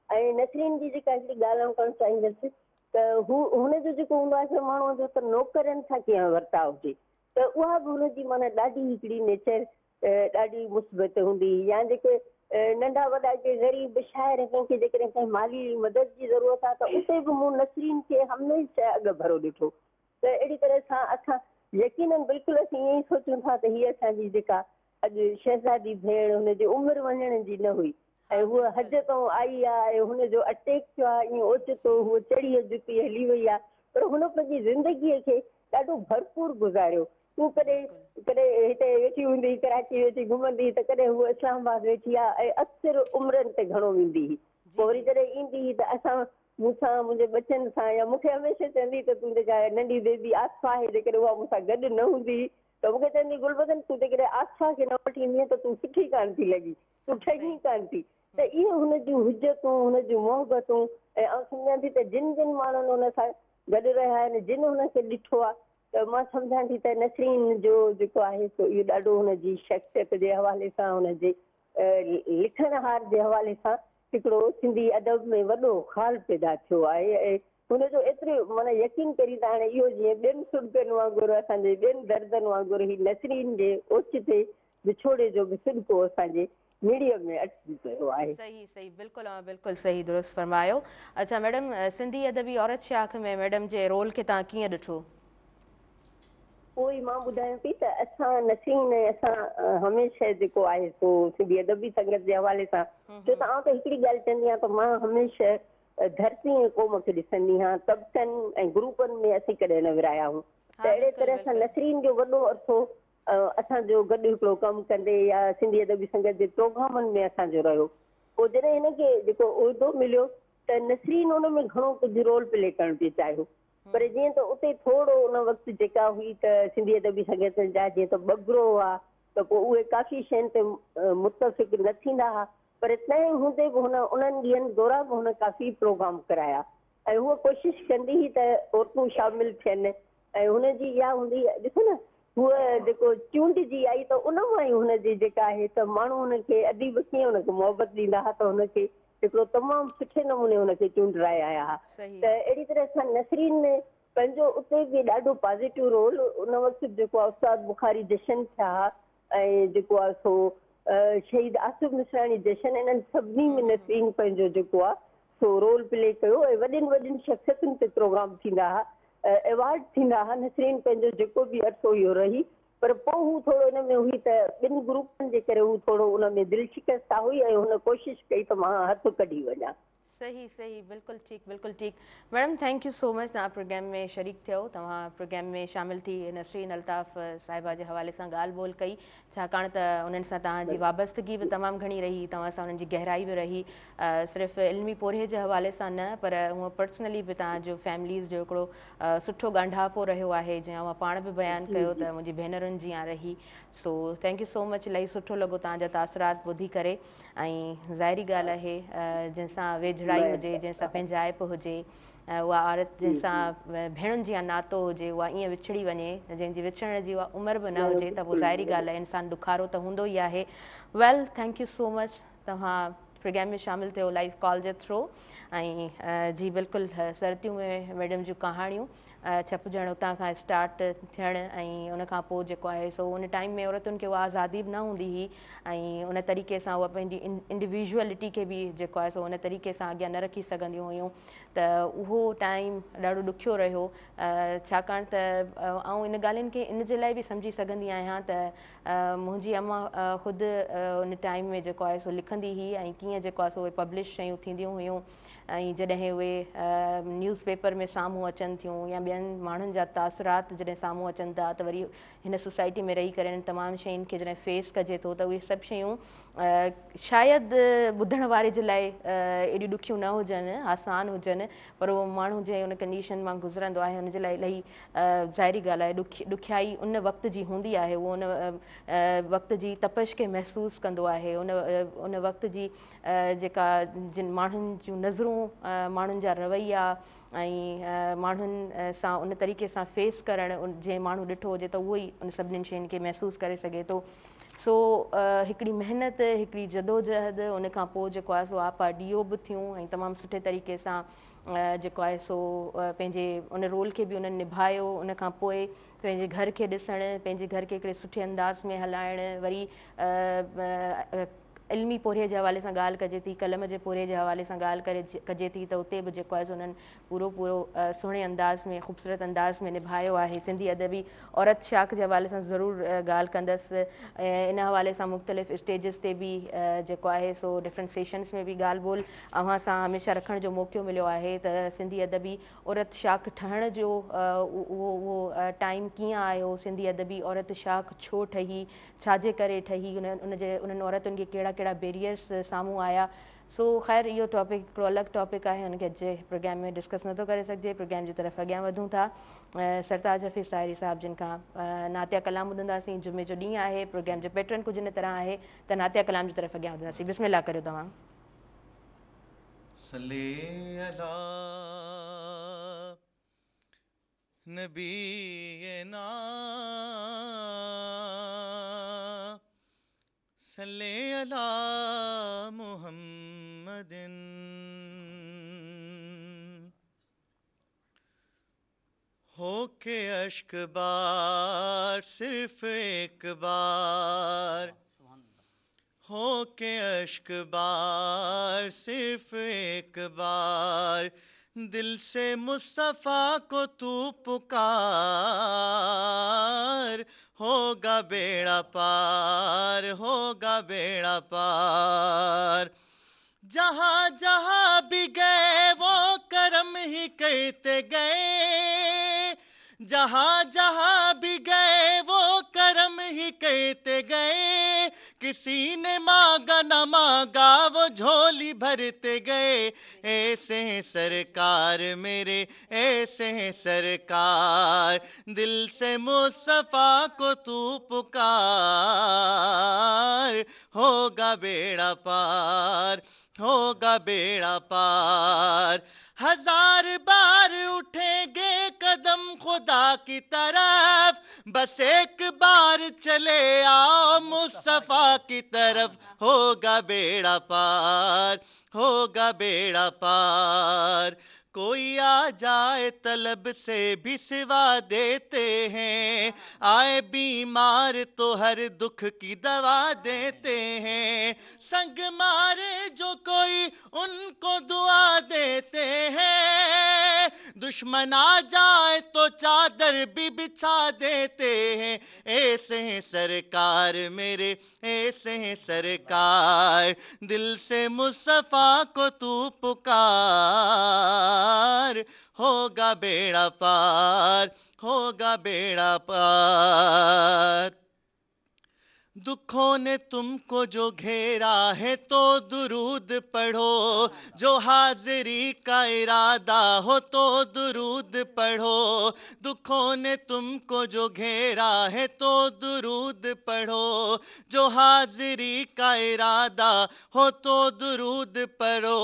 ऐं नसरीन जी जेका हिकिड़ी ॻाल्हि आउं करणु चाहींदसि त हुनजो जेको हूंदो आहे त माण्हूअ जो त नौकरनि सां कीअं वर्ताव हुजे, त उहा बि हुनजी माना ॾाढी हिकिड़ी नेचर ॾाढी मुस्बत हूंदी। या जेके नंढा वॾा के ग़रीब शाइर कंहिंखे जेकॾहिं कंहिं माली मदद जी ज़रूरत आहे त उते बि मूं नसरीन खे हमेशह अॻु भरो ॾिठो। त अहिड़ी तरह सां असां यकीननि बिल्कुलु असीं ईअं ई सोचूं था त हीअ असांजी जेका अॼु शहज़ादी भेण हुनजी उमिरि वञण जी न हुई ऐं हूअ हज तां आई आहे ऐं हुनजो अटैक थियो आहे, ईअं ओचितो हूअ चढ़ी जुती हली वई आहे, पर हुन पंहिंजी ज़िंदगीअ खे ॾाढो भरपूर गुज़ारियो। तूं कॾहिं कॾहिं हिते वेठी हूंदी, कराची वेठी घुमंदी, त कॾहिं हूअ इस्लामाबाद वेठी आहे ऐं अक्सर उमिरनि ते घणो वेंदी हुई। पोइ वरी जॾहिं ईंदी हुई त असां मूंसां मुंहिंजे बचनि सां या मूंखे हमेशह चवंदी त तूं जेका नंढी बेबी आसफा आहे जेकॾहिं उहा मूंसां गॾु न हूंदी त मूंखे चवंदी गुलबदन तूं जेकॾहिं आसफा खे न वठी ईंदीअ त तूं सुठी कान थी लॻी, तूं ठही कान थी। त इहे हुन जूं हुजतूं, हुन जूं मोहबतूं ऐं आउं सम्झां थी त जिन जिन माण्हुनि हुन सां गॾु रहिया आहिनि, जिन हुनखे ॾिठो आहे, त मां सम्झां थी त नसरीन जो जेको आहे सो इहो ॾाढो हुनजी शख़्सियत जे हवाले सां, हुनजे लिखणहार जे हवाले सां हिकिड़ो सिंधी अदब में वॾो ख़्यालु पैदा थियो आहे। ऐं हुनजो एतिरो माना यकीन करी त हाणे इहो जीअं ॿियनि सुॾकनि वांगुरु असांजे ॿियनि दर्दनि वांगुरु ही नसरीन जे ओचिते विछोड़े जो बि सिदको असांजे मीडिया में अटकी पियो आहे। सही सही, बिल्कुलु बिल्कुलु सही, दुरुस्त फरमायो। अच्छा मैडम, सिंधी अदबी औरत शाख में मैडम जे रोल खे तव्हां कीअं ॾिठो? उहो ई मां ॿुधायां थी त असां नसरीन ऐं असां हमेशह जेको आहे सो सिंधी अदबी संगत जे हवाले सां, छो त आउं त हिकिड़ी ॻाल्हि चवंदी आहियां त मां हमेशह धरती ऐं क़ौम खे ॾिसंदी आहियां, तबकनि ऐं ग्रुपनि में असीं कॾहिं न विराया आहियूं। त अहिड़े तरह सां नसरीन जो वॾो अर्थो असांजो गॾु हिकिड़ो कमु कंदे या सिंधी अदबी संगत जे प्रोग्रामनि में असांजो रहियो। पोइ जॾहिं हिनखे जेको उहिदो मिलियो त नसरीन हुन में घणो कुझु रोल प्ले करणु पई चाहियो, पर जीअं त उते थोरो उन वक़्तु जेका हुई त सिंधी अदबी संगत जा जीअं त ॿगरो आहे त पोइ उहे काफ़ी शयुनि ते मुतफ़िक़ न थींदा हुआ, पर तंहिं हूंदे बि हुन उन्हनि ॾींहंनि दौरान बि हुन काफ़ी प्रोग्राम कराया ऐं हूअ कोशिशि कंदी हुई त औरतूं शामिलु थियनि। ऐं हुनजी इहा हूंदी, ॾिसो न हूअ जेको चूंडिजी आई त उन मां ई हुनजी जेका आहे त माण्हू हुनखे अदीब कीअं हुनखे मोहबत ॾींदा हुआ त हुनखे हिकिड़ो तमामु सुठे नमूने हुनखे चूंडराए आया हुआ। त अहिड़ी तरह सां नसरीन में पंहिंजो उते बि ॾाढो पॉज़िटिव रोल उन वक़्तु जेको आहे उस्ताद बुखारी जशन थिया ऐं जेको आहे सो शहीद आसिफ मिसराणी जशन, इन्हनि सभिनी में नसरीन पंहिंजो जेको आहे सो रोल प्ले कयो ऐं वॾियुनि वॾियुनि शख़्सियतुनि ते प्रोग्राम थींदा हुआ, अवॉर्ड थींदा हुआ। नसरीन पंहिंजो जेको बि अरसो इहो रही, पर पोइ हू थोरो हिन में हुई त ॿिनि ग्रुपनि जे करे हू थोरो उन में दिलि शिकस्त हुई ऐं हुन कोशिशि कई त मां हथु कढी वञा। सही सही, बिल्कुलु ठीकु, बिल्कुलु ठीकु। Madam thank you so much, तव्हां प्रोग्राम में शरीक थियो, तव्हां प्रोग्राम में शामिलु थी नसरीन अल्ताफ़ साहिबा जे हवाले सां ॻाल्हि ॿोल कई, छाकाणि त उन्हनि सां तव्हांजी वाबस्तगी बि तमामु घणी रही, तव्हां सां उन्हनि जी गहराई बि रही, सिर्फ़ु इल्मी पोरे जे हवाले सां न पर हूअं पर्सनली बि तव्हांजो फैमिलीज़ जो हिकिड़ो सुठो ॻंढापो रहियो आहे, जीअं उहा पाण बि बयानु कयो त मुंहिंजी भेनरुनि जीअं रही। So thank you so much, इलाही सुठो लॻो तव्हांजा तासुरात ॿुधी करे। ऐं ज़ाहिरी ॻाल्हि आहे जंहिंसां वेझड़ाई हुजे, जंहिंसां पंहिंजाइप हुजे, उहा औरत जंहिंसां भेणुनि जी नातो हुजे, उहा ईअं विछड़ी वञे, जंहिंजी विछड़ण जी उहा उमिरि बि न हुजे, त पोइ ज़ाहिरी ॻाल्हि आहे इंसानु ॾुखारो त हूंदो ई आहे। वेल थैंक यू सो मच, तव्हां प्रोग्राम में शामिलु थियो लाइव कॉल जे थ्रू। ऐं जी बिल्कुलु, सर्दियूं में मैडम जूं कहाणियूं छपजणु उतां खां स्टार्ट थियणु ऐं उनखां पोइ जेको आहे सो उन टाइम में औरतुनि खे उहा आज़ादी बि न हूंदी हुई ऐं उन तरीक़े सां उहा पंहिंजी इंडिविजुअलिटी खे बि जेको आहे सो उन तरीक़े सां अॻियां न रखी सघंदियूं हुयूं। त उहो टाइम ॾाढो ॾुखियो रहियो, छाकाणि त ऐं इन ॻाल्हियुनि खे इन जे लाइ बि सम्झी सघंदी आहियां त मुंहिंजी अम्मा ख़ुदि उन टाइम में जेको आहे सो लिखंदी हुई ऐं कीअं जेको आहे सो उहे पब्लिश शयूं थींदियूं हुयूं ऐं जॾहिं उहे न्यूज़ पेपर में साम्हूं अचनि थियूं या ॿियनि माण्हुनि जा तासुरात जॾहिं साम्हूं अचनि था त वरी हिन सोसाइटी में रही करे तमामु शयुनि खे जॾहिं फेस कजे थो त उहे सभु शयूं शायदि ॿुधण वारे जे लाइ एॾियूं ॾुखियूं न हुजनि, आसान हुजनि, पर उहो माण्हू जंहिं उन कंडीशन मां गुज़रंदो आहे हुनजे लाइ इलाही ज़ाहिरी ॻाल्हि आहे, ॾुखियाई उन वक़्त जी हूंदी आहे, उहो उन वक़्त जी तपश खे महसूसु कंदो आहे, उन वक़्त जी जेका जिन माण्हुनि जूं नज़रूं, माण्हुनि जा रवैया ऐं माण्हुनि सां उन तरीक़े सां फेस करणु, जंहिं माण्हू ॾिठो हुजे त उहो ई उन सभिनीनि शयुनि खे महसूसु करे सघे थो। सो हिकिड़ी महिनत, हिकिड़ी जदोजहद, उन खां पोइ जेको आहे सो आपा ॾियो बि थियूं ऐं तमामु सुठे तरीक़े सां जेको आहे सो पंहिंजे उन रोल खे बि उन्हनि निभायो। उन खां पोइ पंहिंजे घर खे ॾिसणु, पंहिंजे घर खे हिकिड़े सुठे अंदाज़ में हलाइणु, वरी इल्मी पोरे जे हवाले सां ॻाल्हि कजे थी, कलम जे पोरे जे हवाले सां ॻाल्हि कजे थी, त उते बि जेको आहे सो उन्हनि पूरो सुहिणे अंदाज़ में, ख़ूबसूरत अंदाज़ में निभायो आहे। सिंधी अदबी औरत शाख जे हवाले सां ज़रूरु ॻाल्हि कंदसि, ऐं इन हवाले सां मुख़्तलिफ़ स्टेजिस ते बि जेको आहे सो डिफरेंट सेशन्स में बि ॻाल्हि ॿोल अव्हां सां हमेशह रखण जो मौक़ो मिलियो आहे त सिंधी अदबी औरत शाख ठहण जो उहो टाइम कीअं आयो, सिंधी अदबी औरत शाख छो ठही, छाजे करे ठही, उन्हनि औरतुनि खे कहिड़ा कहिड़ा बैरियर्स साम्हूं आया। सो ख़ैर इहो टॉपिक हिकिड़ो अलॻि टॉपिक आहे, हुनखे अॼु प्रोग्राम में डिस्कस नथो करे सघिजे। प्रोग्राम जी तरफ़ अॻियां वधूं था। सरताज हफ़ीज़ ताहिरी साहिब जिन खां नातिया कलाम ॿुधंदासीं। जुमे जो ॾींहुं आहे, प्रोग्राम जो पैटर्न कुझु इन तरह आहे त नातिया कलाम जी तरफ़ अॻियां वधंदासीं। बिस्मिल्लाह करियो तव्हां। सल्ले अला नबीना सल्ले अला मुहम्मदिन हो के अश्क बार सिर्फ एक बार, हो के अश्क बार सिर्फ एक बार, दिल से मुस्तफ़ा को तू पुकार, होगा बेड़ा पार, होगा बेड़ा पार। जहाँ जहाँ भी गए वो करम ही कहते गए, जहाँ जहाँ भी गए वो करम ही कहते गए, किसी ने मांगा न मांगा वो झोली भरते गए। ऐसे हैं सरकार मेरे, ऐसे हैं सरकार, दिल से मुस्तफ़ा को तू पुकार, होगा बेड़ा पार, होगा बेड़ा पार। हजार बार उठेंगे कदम खुदा की तरफ, बस एक बार चले आओ मुस्तफ़ा की तरफ, होगा बेड़ा पार, होगा बेड़ा पार। कोई आ जाए तलब से भी सिवा देते हैं, आए बीमार तो हर दुख की दवा देते हैं, संग मारे जो कोई उनको दुआ देते हैं, दुश्मन आ जाए तो चादर भी बिछा देते हैं। ऐसे हैं सरकार मेरे, ऐसे हैं सरकार, दिल से मुस्तफ़ा को तू पुकार, होगा बेड़ा पार, होगा बेड़ा पार। दुखों ने तुमको जो घेरा है तो दुरूद पढ़ो, जो हाजिरी का इरादा हो तो दुरूद पढ़ो, दुखों ने तुमको जो घेरा है तो दुरूद पढ़ो, जो हाजिरी का इरादा हो तो दुरूद पढ़ो।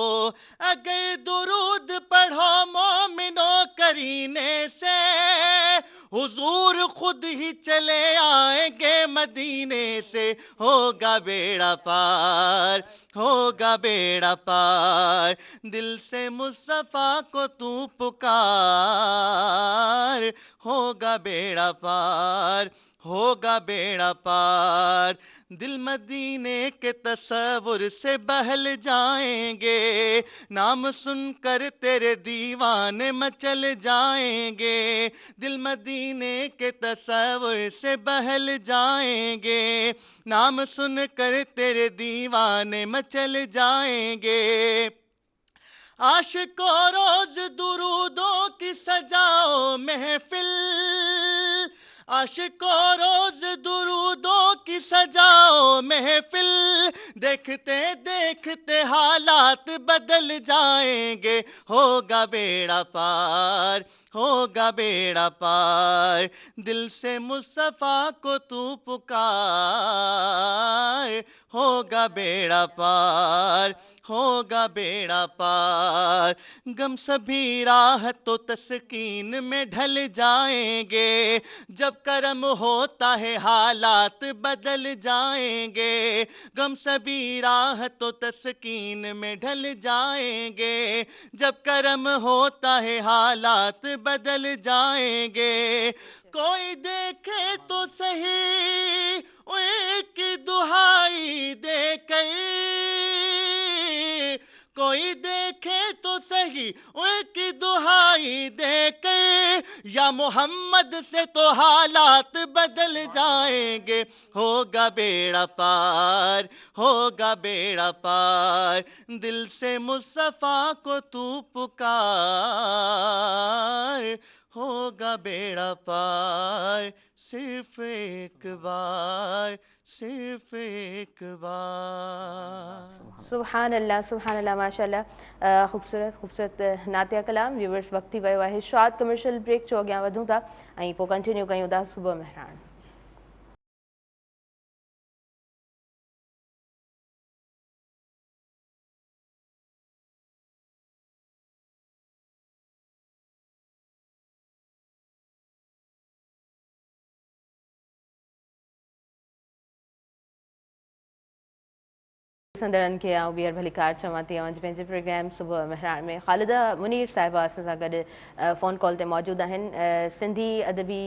अगर दुरूद पढ़ो मोमिनो करीने से, हुजूर खुद ही चले आएंगे मदीने से, होगा बेड़ा पार, होगा बेड़ा पार। दिल से मुस्तफ़ा को तू पुकार, होगा बेड़ा पार, होगा बेड़ा पार। दिल मदीने के तसव्वुर से बहल जाएंगे, नाम सुनकर तेरे दीवाने मचल जाएंगे। दिल मदीने के तसव्वुर से बहल जाएंगे, नाम सुनकर तेरे दीवाने मचल जाएंगे। आशिकों रोज दुरूदों की सजाओ महफिल, आशिकों रोज दुरूदों की सजाओ महफिल, देखते देखते हालात बदल जाएंगे, होगा बेड़ा पार, होगा बेड़ा पार। दिल से मुस्तफा को तू पुकार, होगा बेड़ा पार, होगा बेड़ा पार। गम सभी राहतों तस्कीन में ढल जाएंगे, जब करम होता है हालात बदल जाएंगे। गम सभी राहतों तस्कीन में ढल जाएंगे, जब करम होता है हालात बदल जाएंगे। कोई देखे तो सही एक दुहाई देकर, कोई देखे तो सही एक दुहाई देकर, या मोहम्मद से तो हालात बदल जाएंगे, होगा बेड़ा पार, होगा बेड़ा पार। दिल से मुस्तफा को तू पुकार, होगा बेड़ा पार। सिर्फ एक बार, सिर्फ एक बार। सुभान अल्लाह माशाअल्लाह। ख़ूबसूरत ख़ूबसूरत नातिया कलाम। व्यूवर्स वक्त थी वियो आहे शॉर्ट कमर्शियल ब्रेक जो अॻियां वधूं था ऐं पोइ कंटिन्यू कयूं था सुबुह मेहरान। संदड़नि खे आउं ॿीहर भली कार चवां थी। अॼु पंहिंजे प्रोग्राम सुबुह मेहरान में ख़ालिदा मुनीर साहिबा असां सां गॾु फ़ोन कॉल ते मौजूदु आहिनि। सिंधी अदबी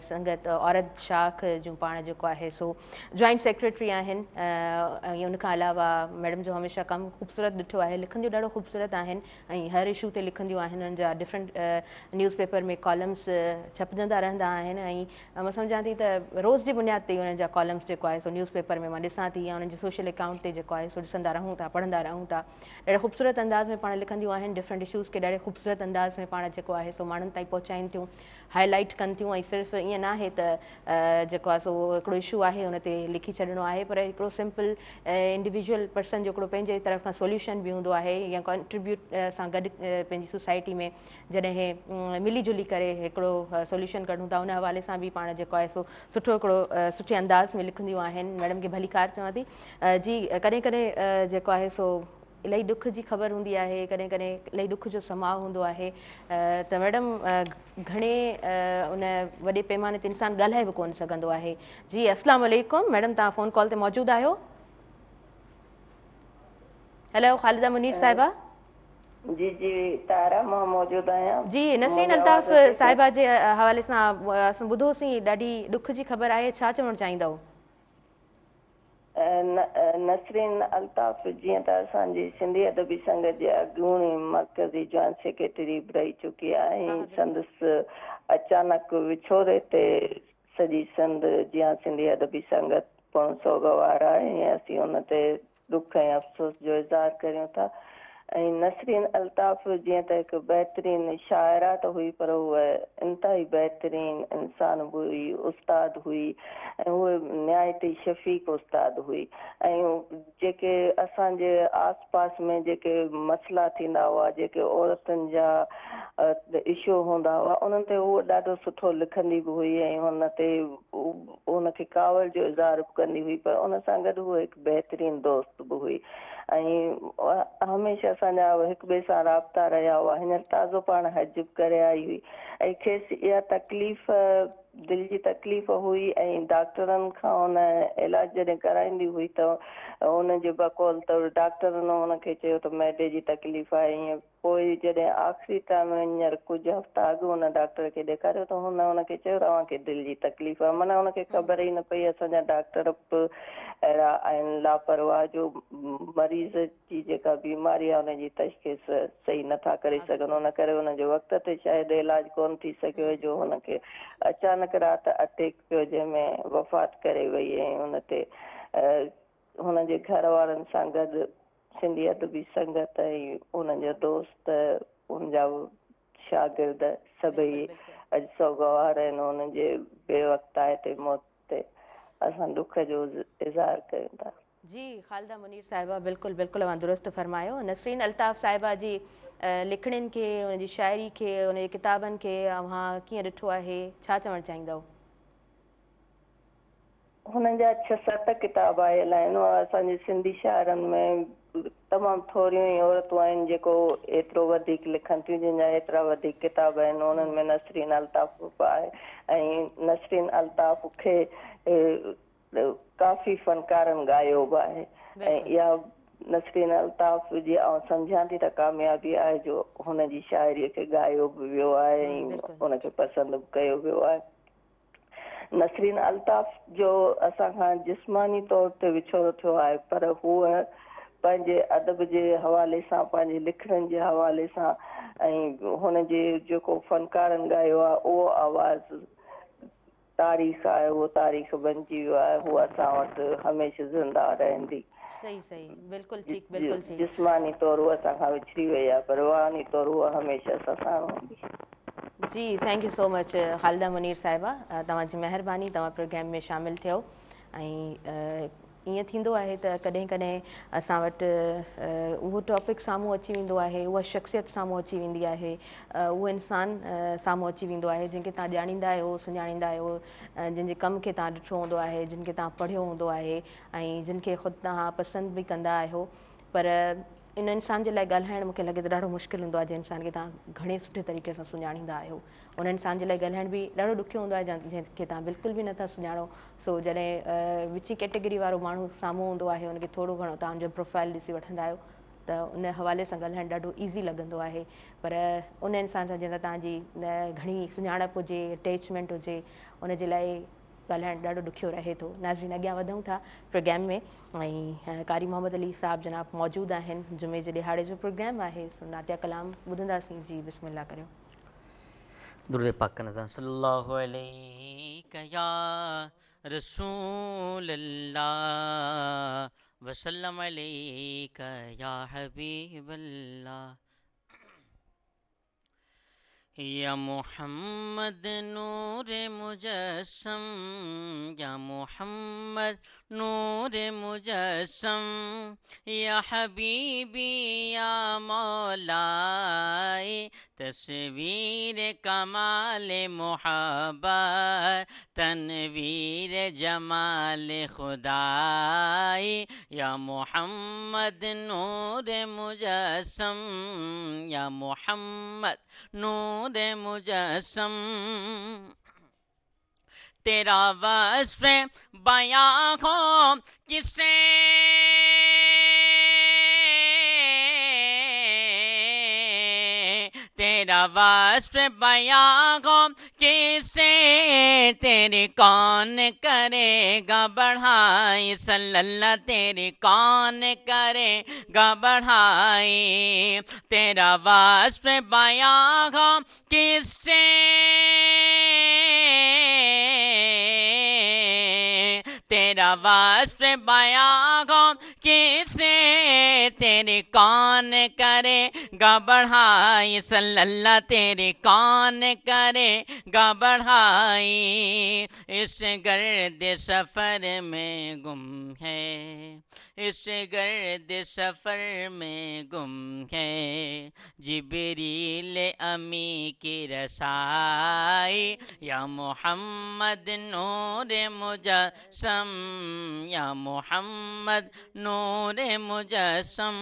संगत औरत शाख जूं पाण जेको आहे सो जॉइंट सेक्रेटरी आहिनि ऐं उनखां अलावा मैडम जो हमेशह कमु ख़ूबसूरत ॾिठो आहे, लिखंदियूं ॾाढो ख़ूबसूरत आहिनि ऐं हर इशू ते लिखंदियूं आहिनि। उन्हनि जा डिफरेंट न्यूज़पेपर में कॉलम्स छपजंदा रहंदा आहिनि ऐं मां सम्झां थी त रोज़ जी बुनियाद ते उन्हनि जा कॉलम्स जेको आहे सो न्यूज़पेपर में मां ॾिसां थी या उन्हनि जे सोशल अकाउंट ते जेको आहे सो ॾिसंदा रहूं था, पढ़ंदा रहूं था। ॾाढे ख़ूबसूरत अंदाज़ में पाण लिखंदियूं आहिनि, डिफरेंट इशूज़ खे ॾाढे ख़ूबसूरत अंदाज़ में पाण जेको आहे सो माण्हुनि ताईं पहुचाइनि थियूं, हाईलाइट कनि थियूं। ऐं सिर्फ़ु ईअं न आहे त जेको आहे सो हिकिड़ो इशू आहे हुन ते लिखी छॾिणो आहे, पर हिकिड़ो सिंपल इंडिविजुअल पर्सन जो हिकिड़ो पंहिंजे तरफ़ खां सोल्यूशन बि हूंदो आहे या कॉन्ट्रीब्यूट सां गॾु पंहिंजी सोसाइटी में जॾहिं मिली जुली करे हिकिड़ो सोल्यूशन कढूं था, उन हवाले सां बि पाण जेको आहे सो सुठो हिकिड़ो सुठे अंदाज़ में लिखंदियूं आहिनि। मैडम खे भली कार चवां थी। जी कॾहिं कॾहिं जेको आहे सो इलाही दुख जी ख़बर हूंदी आहे, कॾहिं कॾहिं इलाही दुख जो समाउ हूंदो आहे, त मैडम घणे उन वॾे पैमाने ते इंसानु ॻाल्हाए बि कोन सघंदो आहे। जी अस्सलाम वालेकुम मैडम, तव्हां फ़ोन कॉल ते मौजूदु आहियो। हेलो ख़ालिदा मुनीर साहिबा। जी जी तारा मां मौजूदु आहियां। जी नसरीन अल्ताफ़ साहिबा जे हवाले सां असां ॿुधोसीं ॾाढी दुख जी ख़बर आहे, छा चवणु चाहींदव? नसरीन अल्ताफ़ जीअं त असांजी सिंधी अदबी संगत जे अॻूणी मर्कज़ी जॉइंट सेक्रेटरी बि रही चुकी आहे ऐं संदसि अचानक विछोड़े ते सॼी सिंध जीअं सिंधी अदबी संगत पिणु सोगवार आहे ऐं असीं हुन ते दुख ऐं अफ़सोस जो इज़हार करियूं था। ऐं नसरीन अल्ताफ़ जीअं त हिकु बहितरीनु शाइरा त हुई, पर उहा इंतिहाई बहितरीनु इंसान बि हुई, उस्ताद हुई ऐं उहे निहायती शफ़ीक उस्ताद हुई। ऐं जेके असांजे आस पास में जेके मसइला थींदा हुआ, जेके औरतुनि जा इशू हूंदा हुआ, उन्हनि ते उहो ॾाढो सुठो लिखंदी बि हुई ऐं हुन ते उनखे कावल जो इज़हार बि कंदी हुई, पर उन सां गॾु उहा हिकु बहितरीनु दोस्त बि हुई ऐं हमेशह असांजा हिक ॿिए सां राब्ता रहिया हुआ। हींअर ताज़ो पाण हज बि करे आई हुई ऐं खेसि इहा तकलीफ़ दिलि जी तकलीफ़ हुई ऐं डॉक्टरनि खां हुन इलाज जॾहिं कराईंदी हुई त हुनजे बकौल त डॉक्टरनि हुनखे चयो त मैदे जी तकलीफ़ आहे। ईअं पोइ जॾहिं आख़िरी टाइम हींअर कुझु हफ़्ता अॻु हुन डॉक्टर खे ॾेखारियो त हुनखे चयो तव्हांखे दिलि जी तकलीफ़ आहे। माना हुनखे ख़बर ई न पई असांजा डॉक्टर बि अहिड़ा आहिनि लापरवाह जो मरीज़ जी जेका बीमारी आहे हुनजी तशख़ीस सही नथा करे सघनि, हुन करे हुनजे वक़्त ते शायदि इलाजु कोन थी सघियो जो हुनखे अचानक राति अटैक पियो जंहिंमें वफ़ात करे वई ऐं हुन ते हुनजे घर वारनि सां गॾु सिंधी अदबी संगत ऐं हुनजा दोस्त, हुनजा शागिर्द सभई अॼु सौगवार आहिनि उन्हनि जे बेवक़्ताए ते मौत ते असां दुख जो इज़हार कयूं था। जी ख़ालिदा मुनीर साहिबा, बिल्कुलु बिल्कुलु अवां दुरुस्त फरमायो। नसरीन अल्ताफ़ साहिबा जी लिखणियुनि खे, उनजी शाइरी खे, उनजे किताबनि खे अव्हां कीअं ॾिठो आहे, छा चवणु चाहींदव? हुननि जा 6-7 किताब आयल आहिनि और असांजे सिंधी शाइरनि में तमामु थोरियूं ई औरतूं आहिनि जेको एतिरो वधीक लिखनि थियूं, जिन जा एतिरा वधीक किताब आहिनि। उन्हनि में नसरीन अल्ताफ़ बि आहे ऐं नसरीन अल्ताफ़ खे काफ़ी फ़नकारनि ॻायो बि आहे ऐं इहा नसरीन अल्ताफ़ जी आउं सम्झां थी त कामयाबी आहे जो हुनजी शाइरीअ खे ॻायो बि वियो आहे ऐं हुनखे पसंदि बि कयो वियो आहे। नसरीन अल्ताफ़ जो असां खां जिस्मानी तौर ते विछोड़ो थियो आहे, पर हूअ पंहिंजे अदब जे हवाले सां, पंहिंजे लिखण जे हवाले सां ऐं हुनजे जेको फ़नकारनि ॻायो आहे उहो आवाज़ तारीख़ आहे, उहो तारीख़ बणिजी वियो आहे, हूअ असां वटि हमेशह ज़िंदा रहंदी। सही सही, बिल्कुलु ठीकु, बिल्कुलु ठीकु। जिस्मानी तौर उहा असां खां विछड़ी वई आहे, पर रूहानी तौर उहा हमेशह असां सां रहंदी। जी thank you so much Khalida Munir साहिबा, तव्हांजी महिरबानी, तव्हां प्रोग्राम में शामिलु थियो। ऐं ईअं थींदो आहे त कॾहिं कॾहिं असां वटि उहो टॉपिक साम्हूं अची वेंदो आहे, उहा शख़्सियत साम्हूं अची वेंदी आहे, उहो इंसानु साम्हूं अची वेंदो आहे जंहिंखे तव्हां ॼाणींदा आहियो, सुञाणींदा आहियो, जंहिंजे कम खे तव्हां ॾिठो हूंदो आहे, जिन खे तव्हां पढ़ियो हूंदो आहे ऐं जिन खे ख़ुदि तव्हां पसंदि बि कंदा आहियो। पर इन इंसान जे लाइ ॻाल्हाइणु मूंखे लॻे त ॾाढो मुश्किल हूंदो आहे, जंहिं इंसान खे तव्हां घणे सुठे तरीक़े सां सुञाणींदा आहियो। उन इंसान जे लाइ ॻाल्हाइण बि ॾाढो ॾुखियो हूंदो आहे जंहिंखे तव्हां बिल्कुलु बि नथा सुञाणो। सो जॾहिं विची कैटेगरी वारो माण्हू साम्हूं हूंदो आहे, उनखे थोरो घणो तव्हां उनजो प्रोफाइल ॾिसी वठंदा आहियो त उन हवाले सां ॻाल्हाइणु ॾाढो ईज़ी लॻंदो आहे। पर उन इंसान सां जंहिंसां तव्हांजी घणी सुञाणप हुजे, अटैचमेंट हुजे, उनजे लाइ ॻाल्हाइणु ॾाढो ॾुखियो रहे थो। नाज़रीन, अॻियां वधूं था प्रोग्राम में ऐं कारी मोहम्मद अली साहब जनाब मौजूदु आहिनि। जुमे जे ॾिहाड़े जो प्रोग्राम आहे, नातिया कलाम ॿुधंदासीं। जी बिस्मिल्लाह करियो। दुरूद पाक का नज़र सल्लल्लाहु अलैहि या रसूल अल्लाह वसल्लम अलैका या हबीब अल्लाह या मोहम्मद नूर मुजस्सम, या मोहम्मद नूर मुजस्सम, या हबीबी या मौलाए तस्वीर कमाल मोहब्बत, तनवीर जमाल खुदाई, या मोहम्मद नूर मुजस्सम, या मोहम्मद नूर मुजस्सम। तेरा वस्फ़ बयां हो किसे तेरा वस्फ़ बयां हो किसे, तेरी कौन करेगा बढ़ाई सल्लल्लाह, तेरी कौन करेगा बढ़ाई। तेरा वस्फ़ बयां हो किसे, तेरा वस्फ़ बयां हो किसे, तेरी कौन करेगा बढ़ाई सल्लल्लाह, तेरी कौन करेगा बढ़ाई। इस गर्द सफ़र में गुम है, इस गर्द सफ़र में गुम है, जिब्रील अमी की रसाई। या मोहम्मद नूर मुजस्सम, या मोहम्मद नूर मुजस्सम।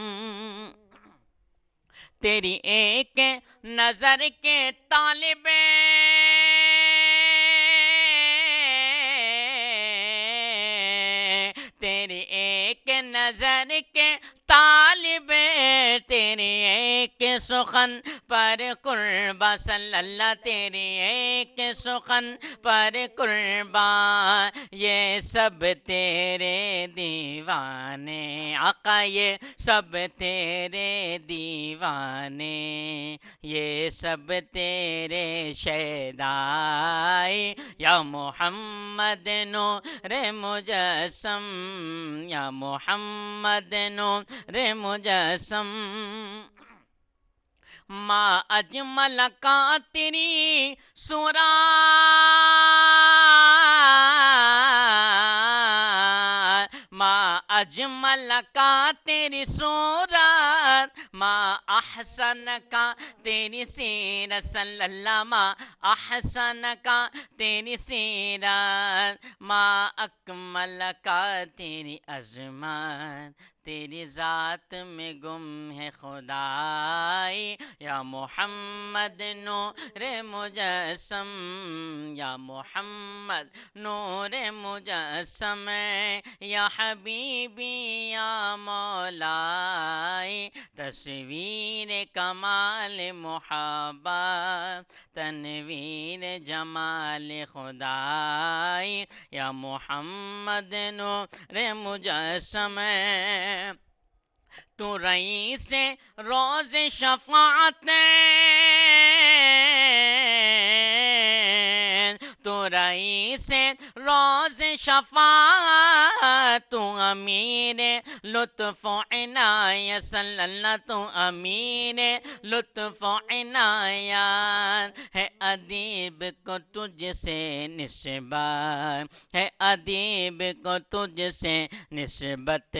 तेरी एक नजर के तालिबे, तेरी एक नजर के तालिबे, तेरी एक सुखन पर कुर्बा सल्लल्लाह, तेरी एक सुखन पर कुर्बा, ये सब तेरे दीवाने आका, ये सब तेरे दीवाने, ये सब तेरे शहदाई। या मोहम्मद नूर मुजस्सम, या मोहम्मद नूर मुजस्सम। माँ अजमल का तेरी सूरत माँ अजमल का तेरी सूरत माँ अहसन का तेरी सीरत सल्लल्लाहु माँ अहसन का तेरी सीरत माँ अकमल का तेरी अजमत तेरी ज़ात में गुम है खुदाई या मोहम्मद नूर मुजस्सम या मोहम्मद नूर मुजस्सम या हबीबी या मौलाई तस्वीर कमाल मुहब्बत तनवीर जमाल खुदाई या मोहम्मद नूर मुजस्सम तू रईस रोज़ शफ़ाअत तू रईस रोज़ शफ़ाअत तू अमीर लुत्फ़ इनायत सल्लल्लाहु तू अमीर लुत्फ़ इनायत है अदीब को तुझसे निस्बत है अदीब को तुझसे निस्बत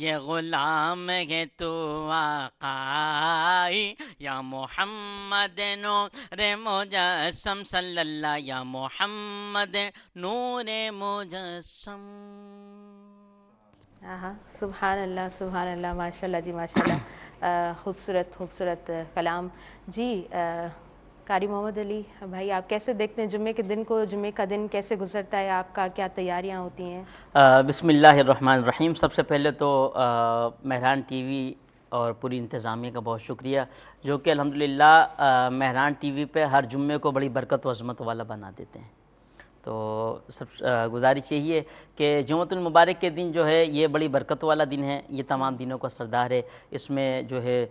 ये गुलाम है तू आकाई या मोहम्मद नूर मुजस्सम सल्लल्लाहु या मोहम्मद नूर मुजस्सम। हाँ, सुभान अल्लाह माशाल्लाह जी माशाल्लाह। खूबसूरत कलाम जी। कारी मोहम्मद अली भाई, आप कैसे देखते हैं जुम्मे के दिन को? जुम्मे का दिन कैसे गुजरता है आपका? क्या तैयारियां होती हैं? बिस्मिल्लाहिर्रहमानिर्रहीम। सबसे पहले तो मेहरान टीवी और पूरी इंतज़ामिया का बहुत शुक्रिया, जो कि अल्हम्दुलिल्लाह मेहरान टीवी पे हर जुम्मे को बड़ी बरकत व अज़मत वाला बना देते हैं। तो सब गुजारिश यही है कि जुम्मतुल मुबारक के दिन जो है ये बड़ी बरकत वाला दिन है, ये तमाम दिनों का सरदार है। इसमें जो है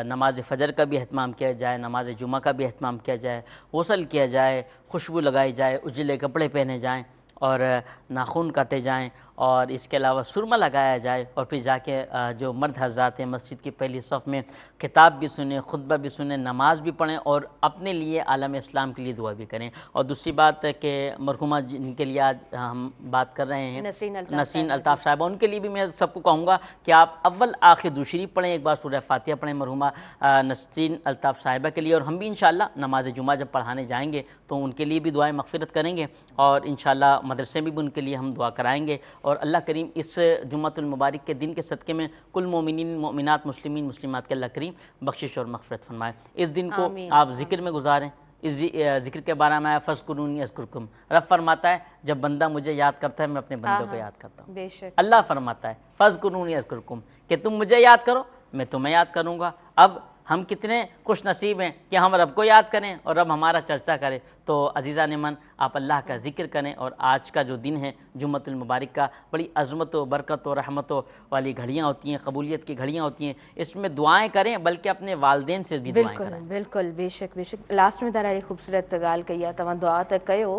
नमाज फ़जर का भी अहतमाम किया जाए, नमाज जुमा का भी अहतमाम किया जाए, गुस्ल किया जाए, खुशबू लगाई जाए, उजले कपड़े पहने जाएँ और नाखून काटे जाएँ और इसके अलावा सुरमा लगाया जाए और फिर जाके जो मर्द हज़रात हैं मस्जिद की पहली सफ़ में किताब भी सुने, खुतबा भी सुने, नमाज भी पढ़ें और अपने लिए आलम इस्लाम के लिए दुआ भी करें। और दूसरी बात है कि मरहुमा जिनके लिए आज हम बात कर रहे हैं नसरीन अल्ताफ़ साहिबा, उनके लिए भी मैं सबको कहूँगा कि आप अव्वल आखिर दूसरी पढ़ें, एक बार सूरह फातिहा पढ़ें मरहुमा नसरीन अल्ताफ़ साहिबा के लिए। और हम भी इंशाअल्लाह नमाज जुमा जब पढ़ाने जाएंगे तो उनके लिए भी दुआएं मग़फ़िरत करेंगे और इंशाअल्लाह मदरसे में भी उनके लिए हम दुआ कराएंगे। और अल्लाह करीम इस जुम्मतुल मुबारक के दिन के सदक़े में कुल मोमिनीन मोमिनात मुस्लिमीन मुस्लिमात के अल्लाह करीम बख्शिश और मग़फ़िरत फरमाए। इस दिन को आप ज़िक्र में गुजारें। इस ज़िक्र के बारे में फ़ज़्कुरूनी अज़्कुरकुम, रब फरमाता है जब बंदा मुझे याद करता है मैं अपने बंदे को याद करता हूँ। बेशक अल्लाह फरमाता है फ़ज़्कुरूनी अज़्कुरकुम कि तुम मुझे याद करो मैं तुम्हें याद करूँगा। अब हम कितने खुश नसीब हैं कि हम रब को याद करें और रब हमारा चर्चा करे। तो अज़ीज़ा नेमन आप अल्लाह का ज़िक्र करें और आज का जो दिन है जुम्मतुल मुबारक का, बड़ी अज़मत व बरकत व रहमतों वाली घड़ियाँ होती हैं, कबूलियत की घड़ियाँ होती हैं। इसमें दुआएं करें बल्कि अपने वालदेन से भी दुआएं करें। बिल्कुल बेशक लास्ट में ॾाढी ख़ूबसूरत ॻाल्हि कई आहे। तव्हां दुआ त कयो,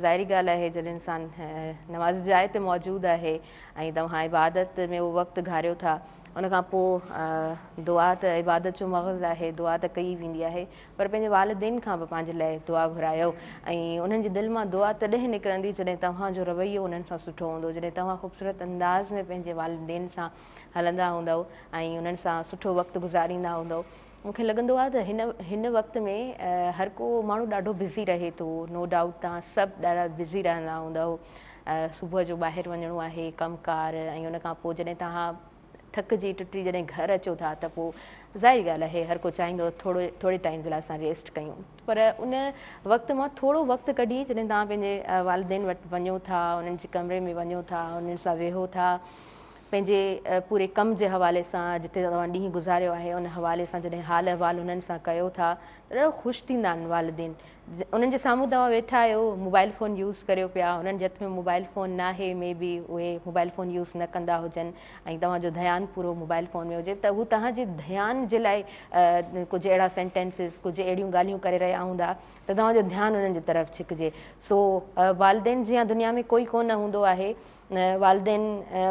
ज़ाहिरी ॻाल्हि आहे जॾहिं इंसान नमाज़ जाइ ते मौजूदु आहे ऐं तव्हां इबादत में उहो वक़्तु घारियो था, उन खां पोइ दुआ त इबादत जो मग़ज़ आहे, दुआ त कई वेंदी आहे, पर पंहिंजे वालिदैन खां बि पंहिंजे लाइ दुआ घुरायो ऐं उन्हनि जी दिलि मां दुआ तॾहिं निकिरंदी जॾहिं तव्हांजो रवैयो उन्हनि सां सुठो हूंदो, जॾहिं तव्हां ख़ूबसूरत अंदाज़ में पंहिंजे वालिदैन सां हलंदा हूंदव ऐं उन्हनि सां सुठो वक़्तु गुज़ारींदा हूंदव। मूंखे लॻंदो आहे त हिन वक़्त में हर को माण्हू ॾाढो बिज़ी रहे थो। नो डाउट तव्हां सभु ॾाढा बिज़ी रहंदा हूंदव। सुबुह जो ॿाहिरि वञिणो आहे, कमकार, ऐं उन खां पोइ जॾहिं तव्हां थकिजी टुटी जॾहिं घर अचो था त पोइ ज़ाहिरी ॻाल्हि आहे हर को चाहींदो थोरे टाइम जे लाइ असां रेस्ट कयूं, पर उन वक़्त मां थोरो वक़्तु कढी जॾहिं तव्हां पंहिंजे वालिदैन वटि वञो था, उन्हनि जे कमरे में वञो था, उन्हनि सां वेहो था, पंहिंजे पूरे कम जे हवाले सां जिते तव्हां ॾींहुं गुज़ारियो आहे उन हवाले सां जॾहिं हाल अहिवाल उन्हनि सां कयो था त ॾाढो ख़ुशि थींदा आहिनि वालिदैन। उन्हनि जे साम्हूं तव्हां वेठा आहियो, मोबाइल फ़ोन यूज़ करियो पिया, उन्हनि जे हथ में मोबाइल फ़ोन न आहे, मे बी उहे मोबाइल फ़ोन यूज़ न कंदा हुजनि ऐं तव्हांजो ध्यानु पूरो मोबाइल फ़ोन में हुजे, त हू तव्हांजे ध्यानु जे लाइ कुझु अहिड़ा सेंटेंसिस, कुझु अहिड़ियूं ॻाल्हियूं करे रहिया हूंदा त तव्हांजो ध्यानु उन्हनि जी तरफ़ छिकिजे। सो वालिदैन जीअं दुनिया में कोई कोन हूंदो आहे, वालिदैन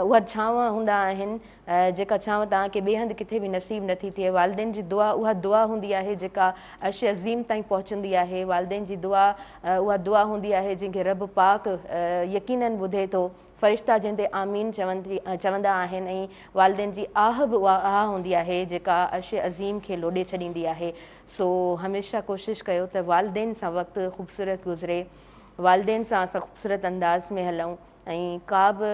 उहा छांव हूंदा आहिनि जेका चांव तव्हांखे ॿिए हंधि किथे बि नसीब नथी थिए। वालिदेन जी दुआ उहा दुआ हूंदी आहे जेका अर्श अज़ीम ताईं पहुचंदी आहे। वालिदेन जी दुआ उहा दुआ हूंदी आहे जंहिंखे रब पाक यकीनन ॿुधे थो। फ़रिश्ता जंहिंते आमीन चवंदा आहिनि ऐं वालिदेन जी आह बि उहा आह हूंदी आहे जेका अर्श अज़ीम खे लोॾे छॾींदी आहे। सो हमेशह कोशिशि कयो त वालिदेन सां वक़्तु ख़ूबसूरत गुज़रे, वालिदेन सां असां ख़ूबसूरत अंदाज़ में हलूं ऐं का बि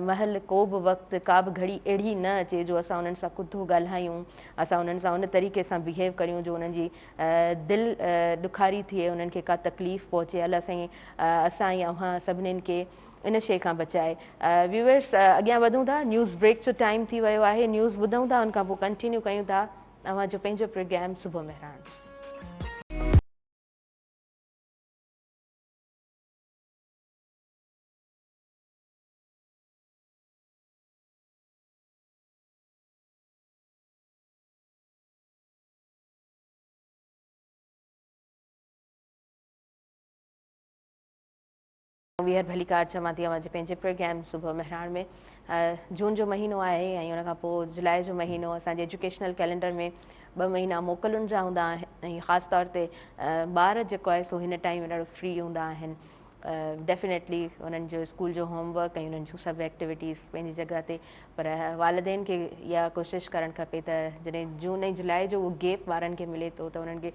महल को बि वक़्तु का बि घड़ी अहिड़ी न अचे जो असां उन्हनि सां कुथो ॻाल्हायूं, असां उन्हनि सां उन तरीक़े सां बिहेव करियूं जो उन्हनि जी दिलि ॾुखारी थिए, उन्हनि खे का तकलीफ़ पहुचे। अलाह साईं असां या उहा सभिनीनि खे इन शइ खां बचाए। व्यूअर्स अॻियां वधूं था, न्यूज़ ब्रेक जो टाइम थी वियो आहे, न्यूज़ ॿुधूं था, उनखां पोइ कंटिन्यू कयूं था तव्हांजो पंहिंजो प्रोग्राम सुबुह महरान। वीहर भलीकार चवां थी अवांजे पंहिंजे प्रोग्राम सुबुह महरान में। जून जो महीनो आहे ऐं उनखां पोइ जुलाई जो महीनो असांजे एजुकेशनल कैलेंडर में 2 महीना मोकलुनि जा हूंदा आहिनि ऐं ख़ासि तौर ते ॿार जेको आहे सो हिन टाइम ॾाढो फ्री हूंदा आहिनि। डेफिनेटली उन्हनि जो स्कूल जो होमवर्क ऐं उन्हनि जूं सभु एक्टिविटीज़ पंहिंजी जॻह ते, पर वालिदेन खे इहा कोशिशि करणु खपे त जॾहिं जून ऐं जुलाई जो उहो गैप ॿारनि खे मिले थो त उन्हनि खे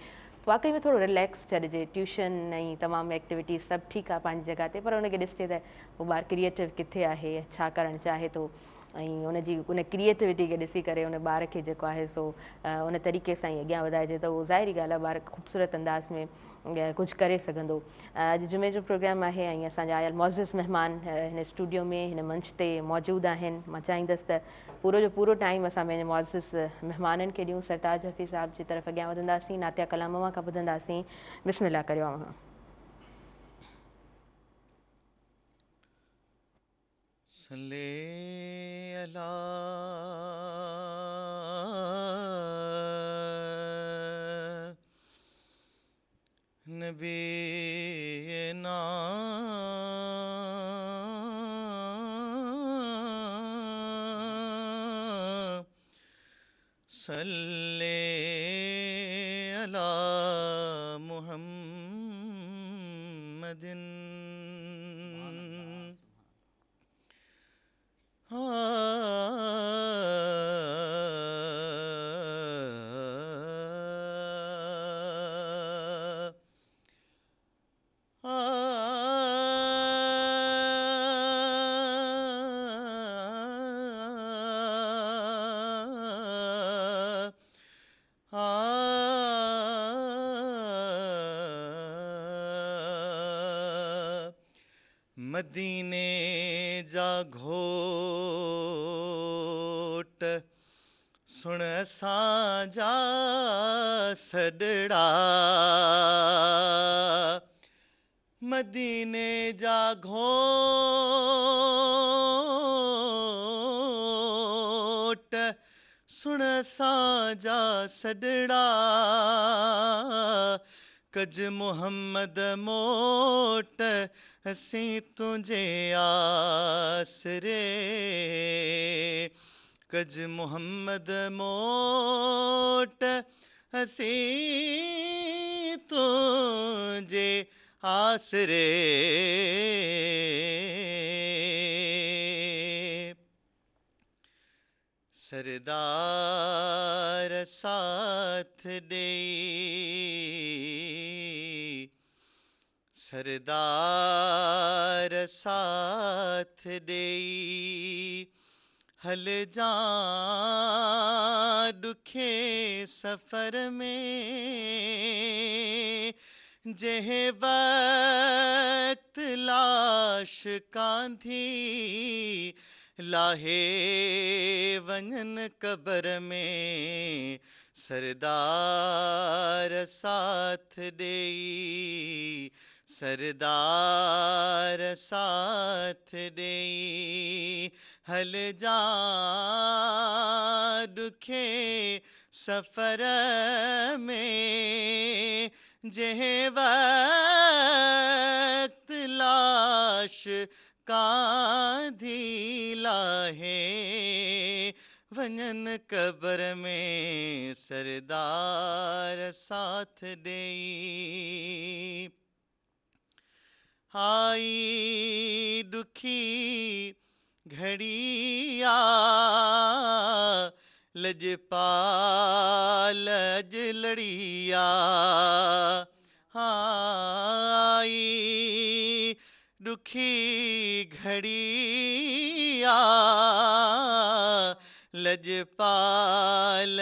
वाकई में थोरो रिलैक्स छॾिजे। ट्यूशन ऐं तमामु एक्टिविटीज़ सभु ठीकु आहे पंहिंजी जॻह ते, पर उनखे ॾिसिजे त उहो ॿारु क्रिएटिव किथे आहे, छा करणु चाहे थो ऐं उनजी उन क्रिएटिविटी खे ॾिसी करे उन ॿार खे जेको आहे सो उन तरीक़े सां ई अॻियां वधाइजे त उहो ज़ाहिरी ॻाल्हि आहे ॿारु ख़ूबसूरत अंदाज़ में कुझु करे सघंदो। अॼु जुमे जो प्रोग्राम आहे ऐं असांजा आयल मौज़िज़ महिमान हिन स्टूडियो में हिन मंच ते मौजूदु आहिनि। मां चाहींदसि त पूरो जो पूरो टाइम असां पंहिंजे मौज़िज़ महिमाननि खे ॾियूं। सरताज हफ़ीज़ साहिब जी तरफ़ अॻियां वधंदासीं, नातिया कलाम खां ॿुधंदासीं। बिस्मिल्लाह करियो अवां। सल्ले अला नबीना सल्ले अला मुहम्मदिन मदीने जा घोट सुण असांजा सॾड़ा, मदीने जा घोट सुण असांजा सॾड़ा, कज मुहम्मद मोट असीं तुंहिंजे आसरे, कज मुहम्मद मोट असीं तुंहिंजे आसरे। सरदार साथ ॾेई, सरदार साथ ॾेई हल जा ॾुखे सफ़र में, जंहिं वक़्तु लाश कांधी लाहे वञनि क़बर में, सरदार साथ ॾेई, सरदार साथ ॾेई हल जा ॾुखे सफ़र में, जंहिं वक़्तु लाश कांधी लाहे वञनि कबर में सरदार साथ ॾेई आई ॾुखी घड़िया लजपाल लड़िया आई दुखी घड़िया लजपाल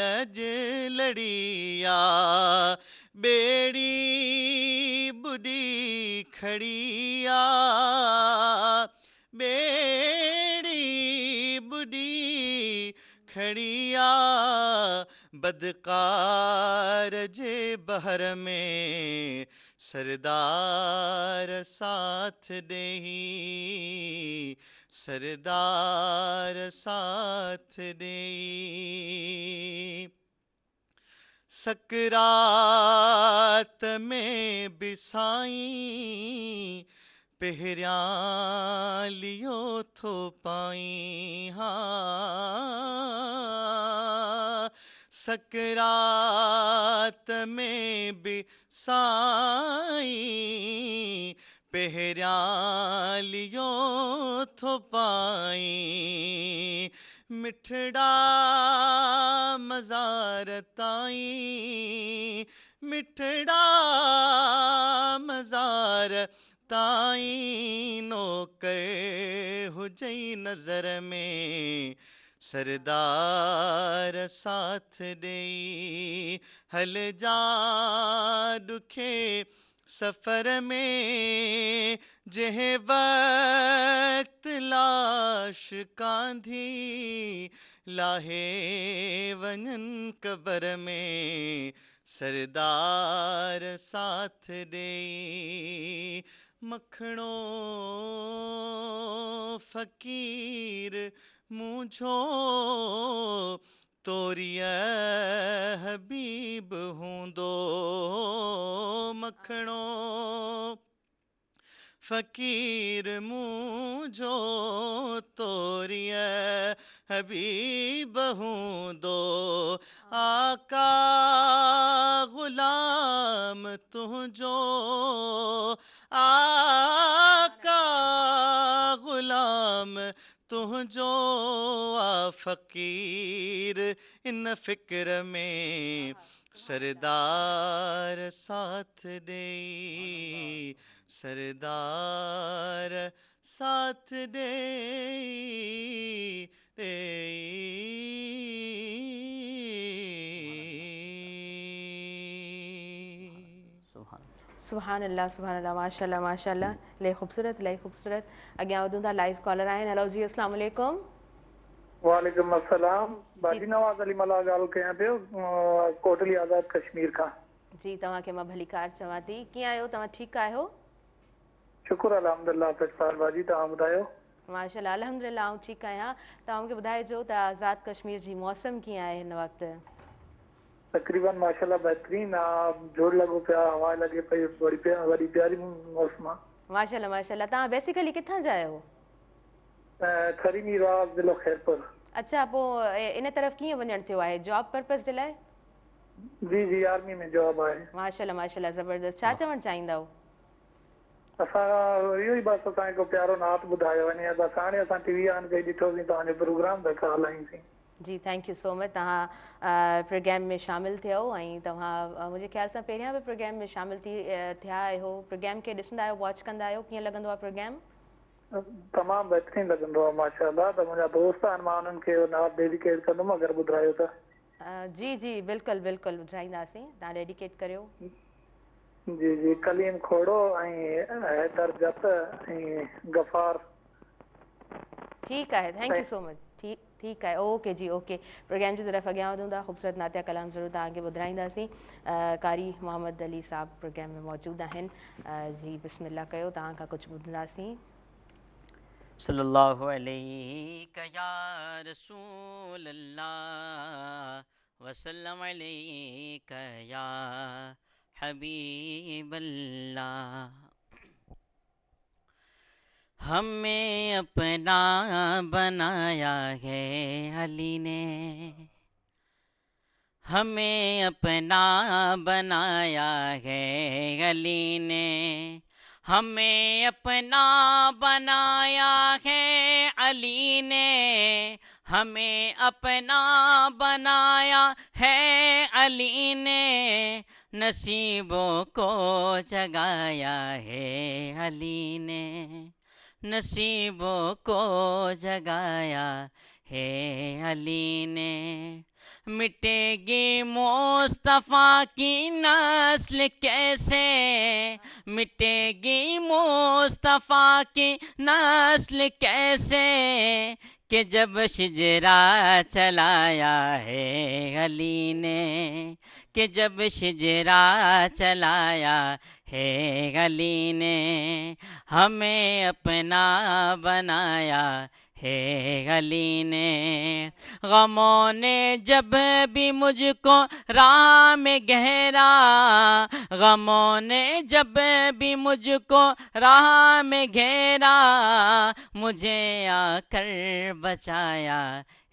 लड़िया बेड़ी बुढ़ी खड़िया बेड़ी बुढ़ी खड़िया बदकार जे बहर में सरदार साथ ॾेई सरदार साथ ॾेई सकरात में बि साईं पहिरियां लियो थो पाईं हा सकरात में बि साईं पहिरियां लियो थो पाईं मिठड़ा मज़ार ताईं मिठड़ा मज़ार ताईं नौकर हुजई नज़र में सरदार साथ ॾेई हल जा ॾुखे सफ़र में जंहिं वक़्त लाश कांधी लाहे वञनि कबर में सरदार साथ ॾेई मखणो फ़क़ीर मुंहिंजो तोरीअ हबीब हूंदो मखणो फ़क़ीर मुंहिंजो तोरीअ हबीब हूंदो आका ग़ुलाम तुंहिंजो आका ग़ुलाम तुंहिंजो आ फ़क़ीर इन फ़िक्र में सरदार साथ ॾेई सरदार साथ सुभान अल्लाह माशाल्लाह माशाल्लाह इलाही ख़ूबसूरत अॻियां वधूं था लाइव कॉलर आहिनि हेलो जी अस्सलाम वालेकुम वालेकुम अस्सलाम बाजी नवाज़ अली मला ॻाल्हि कयां पियो कोटली आज़ाद कश्मीर खां जी तव्हांखे मां भलीकार चवां थी कीअं आहियो तव्हां ठीकु आहियो शुक्र अल्हम्दुलिल्लाह फिरसार बाजी तव्हां ॿुधायो माशाल्लाह अल्हम्दुलिल्लाह आऊं ठीकु आहियां तव्हां मूंखे ॿुधाइजो त आज़ाद कश्मीर जी मौसम कीअं आहे हिन वक़्तु तकरीबन माशाल्लाह बहितरीन जोड़ लॻो पिया हवा लॻे पई वॾी प्यारी मौसम आहे माशाल्लाह माशाल्लाह तव्हां बेसिकली किथां जा आहियो खरी मीरवाज़ ज़िलो खैरपुर अच्छा पोइ इन तरफ़ कीअं वञणु थियो आहे जॉब पर्पस जे लाइ जी जी आर्मी में जॉब आहे माशाल्लाह माशाल्लाह ज़बरदस्त छा चवणु चाहींदा असां इहो ई बसि असां हिकु प्यारो नात ॿुधायो वञे बसि हाणे असां टीवी ऑन कई ॾिठोसीं तव्हांजो प्रोग्राम त हलाईंसीं जी थैंक यू सो मच तव्हां प्रोग्राम में शामिलु थियो ऐं तव्हां मुंहिंजे ख़्याल सां पहिरियां बि प्रोग्राम में शामिलु थिया आहियो प्रोग्राम खे ॾिसंदा आहियो वॉच कंदा आहियो कीअं लॻंदो आहे प्रोग्राम तमामु बहितरीन लॻंदो आहे माशाल्लाह त मुंहिंजा दोस्त आहिनि मां उन्हनि खे नात डेडिकेट कंदुमि अगरि ॿुधायो त जी जी बिल्कुलु बिल्कुलु ॿुधाईंदासीं तव्हां डेडिकेट करियो जी जी कलीम खोड़ो ऐं हैदर जत ऐं गफ़ार ठीकु आहे थैंक यू सो मच ठीकु आहे ओके जी ओके प्रोग्राम जी तरफ़ अॻियां वधूं था ख़ूबसूरत नातिया कलाम ज़रूरु तव्हांखे ॿुधाईंदासीं कारी मोहम्मद अली साहब प्रोग्राम में मौजूदु आहिनि जी बिस्मिल्लाह कयो तव्हां खां कुझु ॿुधंदासीं सल्लल्लाहु अलैहि या रसूल अल्लाह वसल्लम अलैका या हबीब अल्लाह ہمیں اپنا بنایا ہے علی نے، ہمیں اپنا بنایا ہے علی نے، ہمیں اپنا بنایا ہے علی نے، ہمیں اپنا بنایا ہے علی نے، نصیبوں کو جگایا ہے علی نے، نصیبوں کو جگایا ہے علی نے، مٹے گی مصطفیٰ کی نسل کیسے، مٹے گی مصطفیٰ کی نسل کیسے، کہ جب شجرا چلایا ہے علی نے، کہ جب شجرا چلایا ہے علی نے، ہمیں اپنا بنایا ہے علی نے، غموں نے جب بھی مجھ کو راہ میں گھیرا، غموں نے جب بھی مجھ کو راہ میں گھیرا، مجھے آ کر بچایا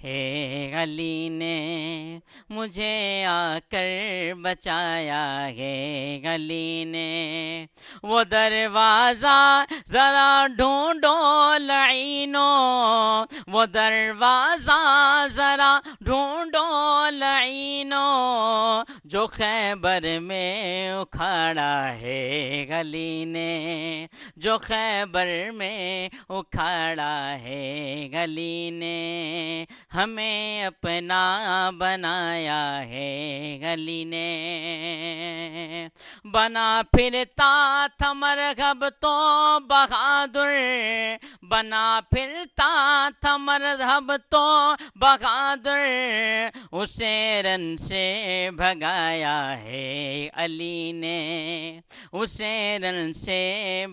ہے علی نے، مجھے آ کر بچایا ہے علی نے، وہ دروازہ ذرا ڈھونڈو لعینوں، وہ دروازہ ذرا ڈھونڈو لعینوں، جو خیبر میں اکھاڑا ہے علی نے، جو خیبر میں اکھاڑا ہے علی نے، ہمیں اپنا بنایا ہے علی نے، بنا پھرتا تھا مرغب تو بہادر، بنا پھرتا تھا مرغب تو بہادر، اسے رن سے بھگایا ہے علی نے، اسے رن سے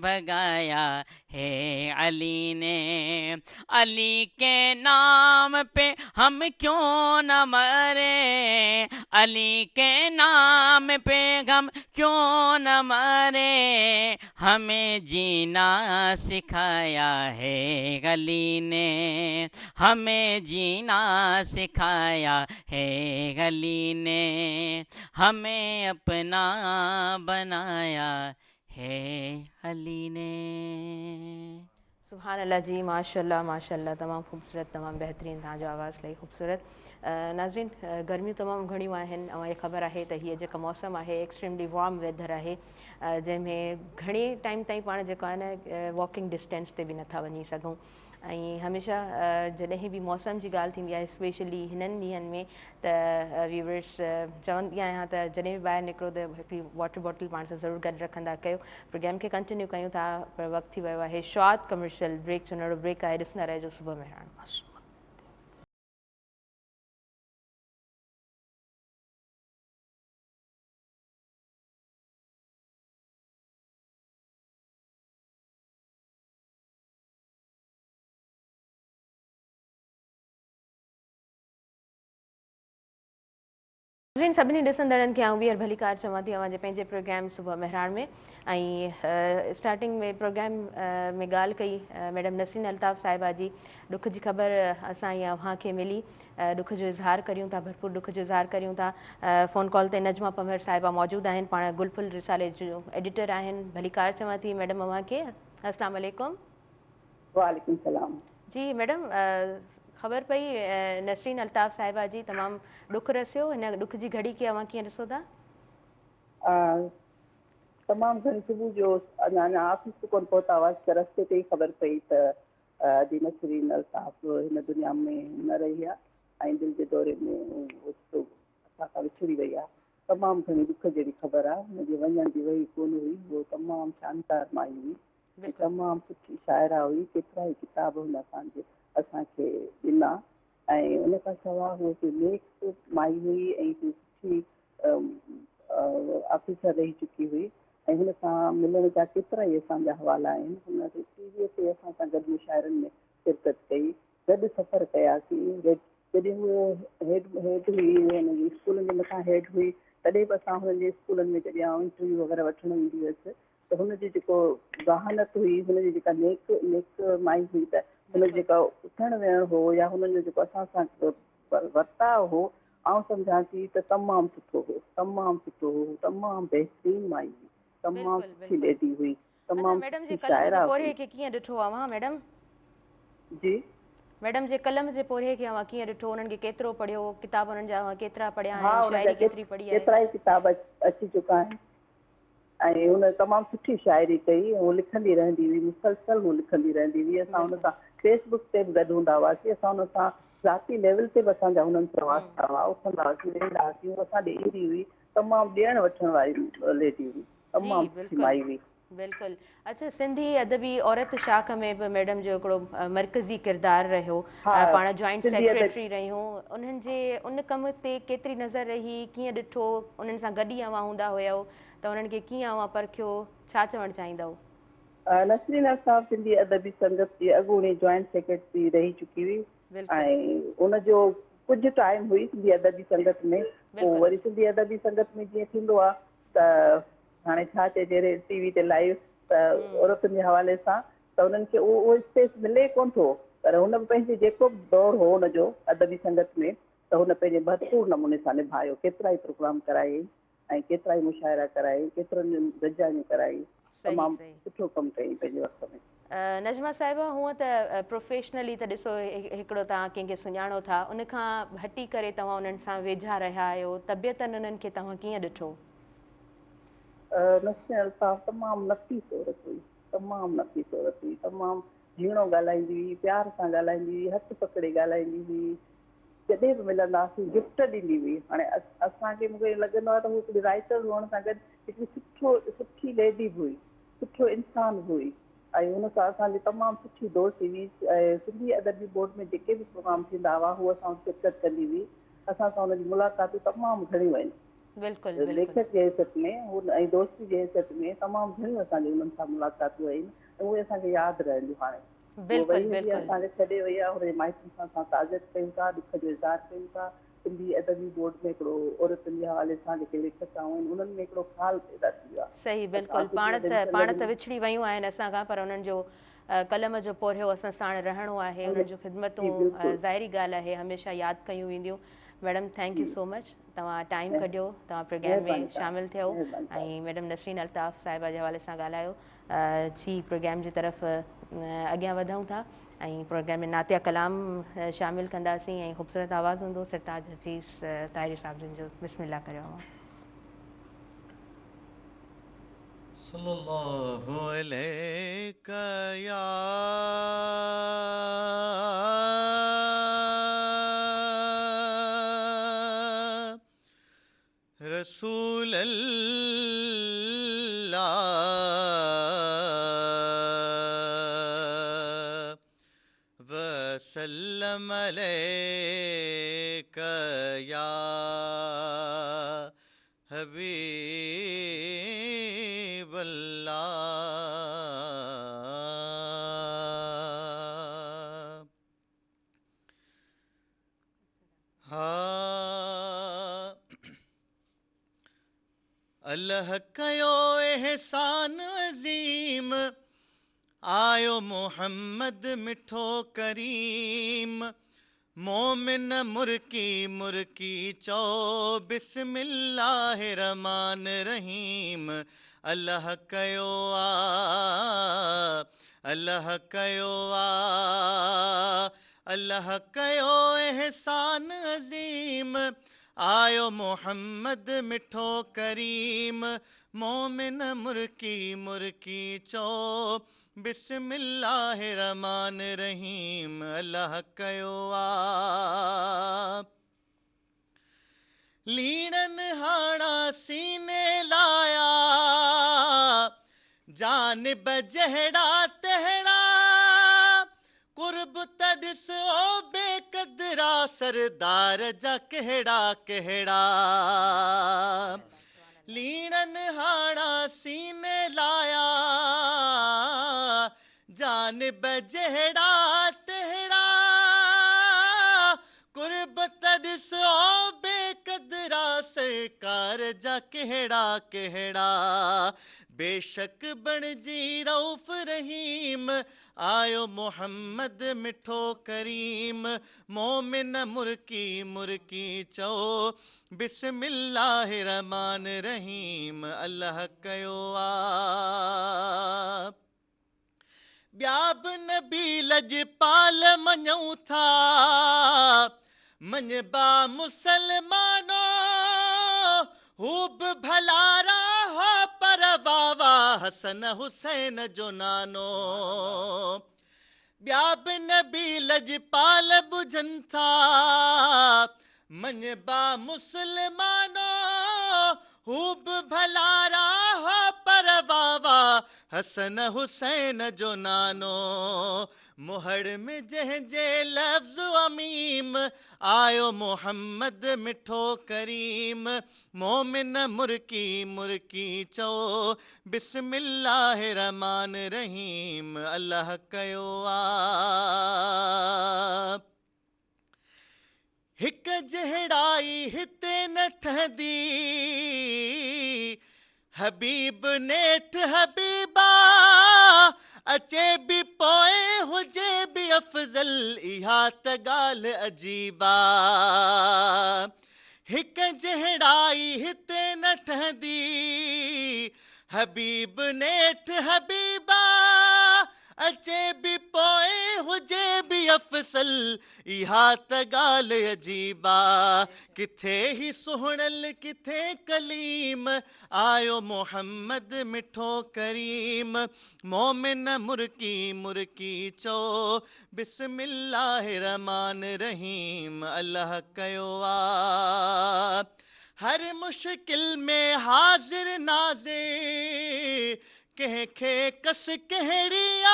بھگایا ہے علی نے، علی کے نام پہ ہم کیوں نہ مرے، علی کے نام پہ ہم کیوں نہ مرے، ہمیں جینا سکھایا ہے علی نے، ہمیں جینا سکھایا ہے علی نے، ہمیں اپنا بنایا ہے علی نے۔ سبحان اللہ جی، ماشاء اللہ تمام خوبصورت، تمام بہترین، तव्हांजो आवाज़ इलाही खूबसूरत। नाज़रीन, गर्मियूं तमामु घणियूं आहिनि ऐं इहा ख़बर आहे त हीअ जेका मौसम आहे एक्सट्रीमली वार्म वेदर आहे, जंहिंमें घणे टाइम ताईं पाण जेको आहे न वॉकिंग डिस्टेंस ते बि नथा वञी सघूं, ऐं हमेशह जॾहिं बि मौसम जी ॻाल्हि थींदी आहे स्पेशली हिननि ॾींहंनि में, त व्यूवर्स चवंदी आहियां त जॾहिं बि ॿाहिरि निकिरो त हिकिड़ी वाटर बॉटल पाण सां ज़रूरु गॾु रखंदा कयो। प्रोग्राम खे कंटिन्यू कयूं था, पर वक़्तु थी वियो आहे शॉर्ट कमर्शियल ब्रेक, चुनड़ो ब्रेक आहे, ॾिसंदा रहिजो सुबुह मेहरान। नाज़रीन, सभिनी ॾिसंदड़नि खे आउं ॿीहर भली कार चवां थी अव्हांजे पंहिंजे प्रोग्राम सुबुह मेहरान में। ऐं स्टार्टिंग में प्रोग्राम में ॻाल्हि कई मैडम नसरीन अल्ताफ़ साहिबा जी, ॾुख जी ख़बर असां इहा अव्हांखे मिली, ॾुख जो इज़हार करियूं था, भरपूर ॾुख जो इज़हार करियूं था। फ़ोन कॉल ते नजमा पमर साहिबा मौजूदु आहिनि, पाण गुलफुल रिसाले जो एडिटर आहिनि। भली कार चवां थी मैडम अव्हांखे। अस्सलाम वालेकुम। वालेकुम सलाम जी मैडम, ख़बर पई नसरीन अल्ताफ़ साहिबा जी तमामु ॾुखु रसियो, हिन ॾुख जी घड़ी खे अव्हां कीअं ॾिसो था? तमामु घणी सुबुह जो अञा ऑफिस कोन पहुता हुआसीं त रस्ते ते ई ख़बर पई त अॼु नसरीन अल्ताफ़ हिन दुनिया में न रही आहे ऐं दिलि जे दौरे में असां सां विछड़ी वई आहे। तमामु घणी ॾुख जहिड़ी ख़बर आहे। हुनजे वञण जी वई कोन हुई, उहो तमामु शानदार माई हुई, तमामु सुठी शाइरा हुई, केतिरा ई किताब हुन असांखे ॾिना। ऐं उन खां सवाइ उहो नेक माई हुई ऐं सुठी ऑफिसर रही चुकी हुई, ऐं हुन सां मिलण जा केतिरा ई असांजा हवाला आहिनि। हुन टीवीअ ते असां सां गॾु मुशाइरनि में शिरकत कई, गॾु सफ़र कयासीं। जॾहिं उहो हेड हुई, हुनजी स्कूलनि जे मथां हेड हुई, तॾहिं बि असां हुननि जे स्कूलनि में जॾहिं इंटरव्यू वग़ैरह वठणु ईंदी हुअसि त हुनजी जेको ज़हानत हुई, हुनजी जेका नेक माई हुई, त हुन जेका उथण वेहण हो या हुननि जो जेको असां सां वर्ताव हो, आउं सम्झां थी त तमामु सुठो हो, तमामु बहितरीनु माई हुई, तमामु सुठी लेडी हुई, तमामु सुठी शाइरा हुई। कीअं ॾिठो अवां मैडम? जी मैडम जे कलम जे पोरे खे अवां कीअं ॾिठो? उन्हनि खे केतिरो पढ़ियो, किताब उन्हनि जा केतिरा पढ़िया हा, आहिनि, शाइरी केतिरी पढ़ी आहे? केतिरा ई किताब अची चुका आहिनि ऐं हुन तमामु सुठी शाइरी कई। हू लिखंदी रहंदी हुई, मुसलसल हू लिखंदी रहंदी हुई। असां हुन सां फेसबुक ते बि गॾु हूंदा हुआसीं, असां हुन सां ज़ाती लेवल ते बि असांजा हुननि सां वास्ता हुआ, उथंदा हुआसीं, वेंदा हुआसीं, हू असां ॾे ईंदी हुई, तमामु ॾियण वठण वारी लेडी हुई, तमामु सुठी माई हुई। बिल्कुलु। अच्छा, सिंधी अदबी औरत शाख में बि मैडम जो हिकिड़ो मर्कज़ी किरदारु रहियो, पाण जॉइंट सेक्रेटरी रहियूं, उन्हनि जे उन कम ते केतिरी नज़र रही, कीअं ॾिठो, उन्हनि सां गॾु ई अवां हूंदा हुयव त उन्हनि खे कीअं अवां परखियो, छा चवणु चाहींदव? नसरीन साहब सिंधी अदबी संगत जी अॻूणी जॉइंट सेक्रेटरी रही चुकी हुई ऐं उनजो कुझु टाइम हुई सिंधी अदबी संगत में। पोइ वरी सिंधी अदबी संगत में जीअं थींदो आहे त हाणे छा चइजे टीवी ते लाइव त औरतुनि जे हवाले सां त उन्हनि खे उहो स्पेस मिले कोन थो, पर हुन बि पंहिंजे जेको बि दौरु हो हुनजो अदबी संगत में त हुन पंहिंजे भरपूर नमूने सां निभायो। केतिरा ई प्रोग्राम कराए ऐं केतिरा ई मुशाइरा कराए, केतिरनि गजायूं कराई, तमामु सुठो कमु कई पंहिंजे वक़्त में। नजमा साहिबा, हूअं त प्रोफेशनली त ॾिसो हिकिड़ो तव्हां कंहिंखे सुञाणो था, उनखां हटी करे तव्हां उन्हनि सां वेझा रहिया आहियो, तबियतनि उन्हनि खे तव्हां कीअं ॾिठो? नसरीन अल्ताफ़ तमामु नफ़ीस औरत हुई, तमामु झीणो ॻाल्हाईंदी हुई, प्यार सां ॻाल्हाईंदी हुई, हथु पकिड़े ॻाल्हाईंदी हुई, जॾहिं बि मिलंदासीं गिफ्ट ॾींदी हुई। हाणे असांखे मूंखे लॻंदो आहे त हू हिकिड़ी राइटर हुअण सां गॾु हिकिड़ी सुठी लेडी बि हुई, सुठो इंसानु हुई ऐं हुन सां असांजी तमामु सुठी दोस्ती हुई। ऐं सिंधी अदबी बोर्ड में जेके बि प्रोग्राम थींदा हुआ हूअ असां शिरकत कंदी हुई, असां सां हुनजी मुलाक़ातूं तमामु घणियूं आहिनि। लेखक जे हैसियत में ऐं दोस्ती जे हैसियत में तमामु घणियूं असांजी हुननि सां मुलाक़ातूं आहिनि ऐं उहे असांखे यादि रहंदियूं। हाणे असांखे छॾे वई आहे, हुनजे माइटनि सां असां ताज़त कयूं था, दुख जो इज़हार कयूं था। सिंधी अदबी बोर्ड में हिकिड़ो औरतुनि जे हवाले सां जेके लेखक आहिनि उन्हनि में हिकिड़ो ख़्यालु पैदा थी वियो आहे। सही, बिल्कुलु। पाण त विछड़ी वियूं आहिनि असां खां, पर उन्हनि जो कलम जो पोरियो असां साण रहणो आहे, उन्हनि जूं ख़िदमतूं ज़ाहिरी ॻाल्हि आहे हमेशह यादि कयूं वेंदियूं। Madam, thank you so much, तव्हां टाइम कढियो, तव्हां प्रोग्राम में शामिलु थियो ऐं मैडम नसरीन अल्ताफ़ साहिबा जे हवाले सां ॻाल्हायो। जी प्रोग्राम जी तरफ़ अॻियां वधूं था ऐं प्रोग्राम में नातिया कलाम शामिलु कंदासीं ऐं ख़ूबसूरत आवाज़ हूंदो सरताज हफ़ीज़ ताहिरी साहिब जिन जो। बिस्मिल्लाह करियो। सल्लल्लाहु अलैका या रसूल अल्लाह वसल्लम अलैका या हबीब अल्लाह। अल्लाह कयो एहसान अज़ीम, आयो मोहम्मद मिठो करीम, मोमिन मुर्की मुर्की चो बिस्मिल्लाहिर रहमान रहीम। अल्लाह कयो अल्लाह कयो अल्लाह कयो एहसान अज़ीम, आयो मोहम्मद मिठो करीम, मोमिन मुर्की मुर्की चो बिस्मिल्लाहिर रहमान रहीम। अल्लाह कयो लीणन हाड़ा सीने लाया, जानिब जहड़ा तहड़ा, कुर्ब तॾिस ओ बेकदरा, सरदार जा कहड़ा कहड़ा। लीणन हाड़ा सीने लाया, जानिब जहड़ा तहड़ा, कुर्ब त ॾिसो बेक़दरा सरकार जा कहिड़ा कहिड़ा बेशक बणजी रऊफ़ रहीम आयो मोहम्मद मिठो करीम मोमिन मुर्की मुर्की चओ बिस्मिल्लाहि रहमान रहीम अल्लाह कयो आ। ॿिया बि नबी लजपाल मञूं था मञबा मुसलमानो हू बि भलारा हो पर वावा हसन हुसैन जो नानो। ॿिया बि नबी लजपाल बुझनि था मञबा मुसलमानो हू बि भलारा हो पर वावा हसन हुसैन जो नानो। मुहड़ में जंहिंजे लफ़्ज़ अमीम आयो मोहम्मद मिठो करीम मोमिन मुर्की मुर्की चओ बिस्मिल्लाहि रहमान रहीम अल्लाह कयो आ। हिक जहिड़ाई हिते न ठहंदी हबीब नेठ हबीबा अचे बि पोइ हुजे बि अफ़ज़ल इहा त ॻाल्हि अजीबा। हिक जहिड़ाई हिते न ठहंदी हबीब नेठ हबीबा अचे बि पोइ हुजे बि अफ़सल इहा त ॻाल्हि अजीबा। किथे ही सुहिणल किथे कलीम आयो मोहम्मद मिठो करीम मोमिन मुर्की मुर्की चओ बिस्मिल्लाहि रहमान रहीम अल्लाह कयो आ। हर मुश्किल में हाज़िर नाज़िर कंहिंखे कस कहिड़ी आ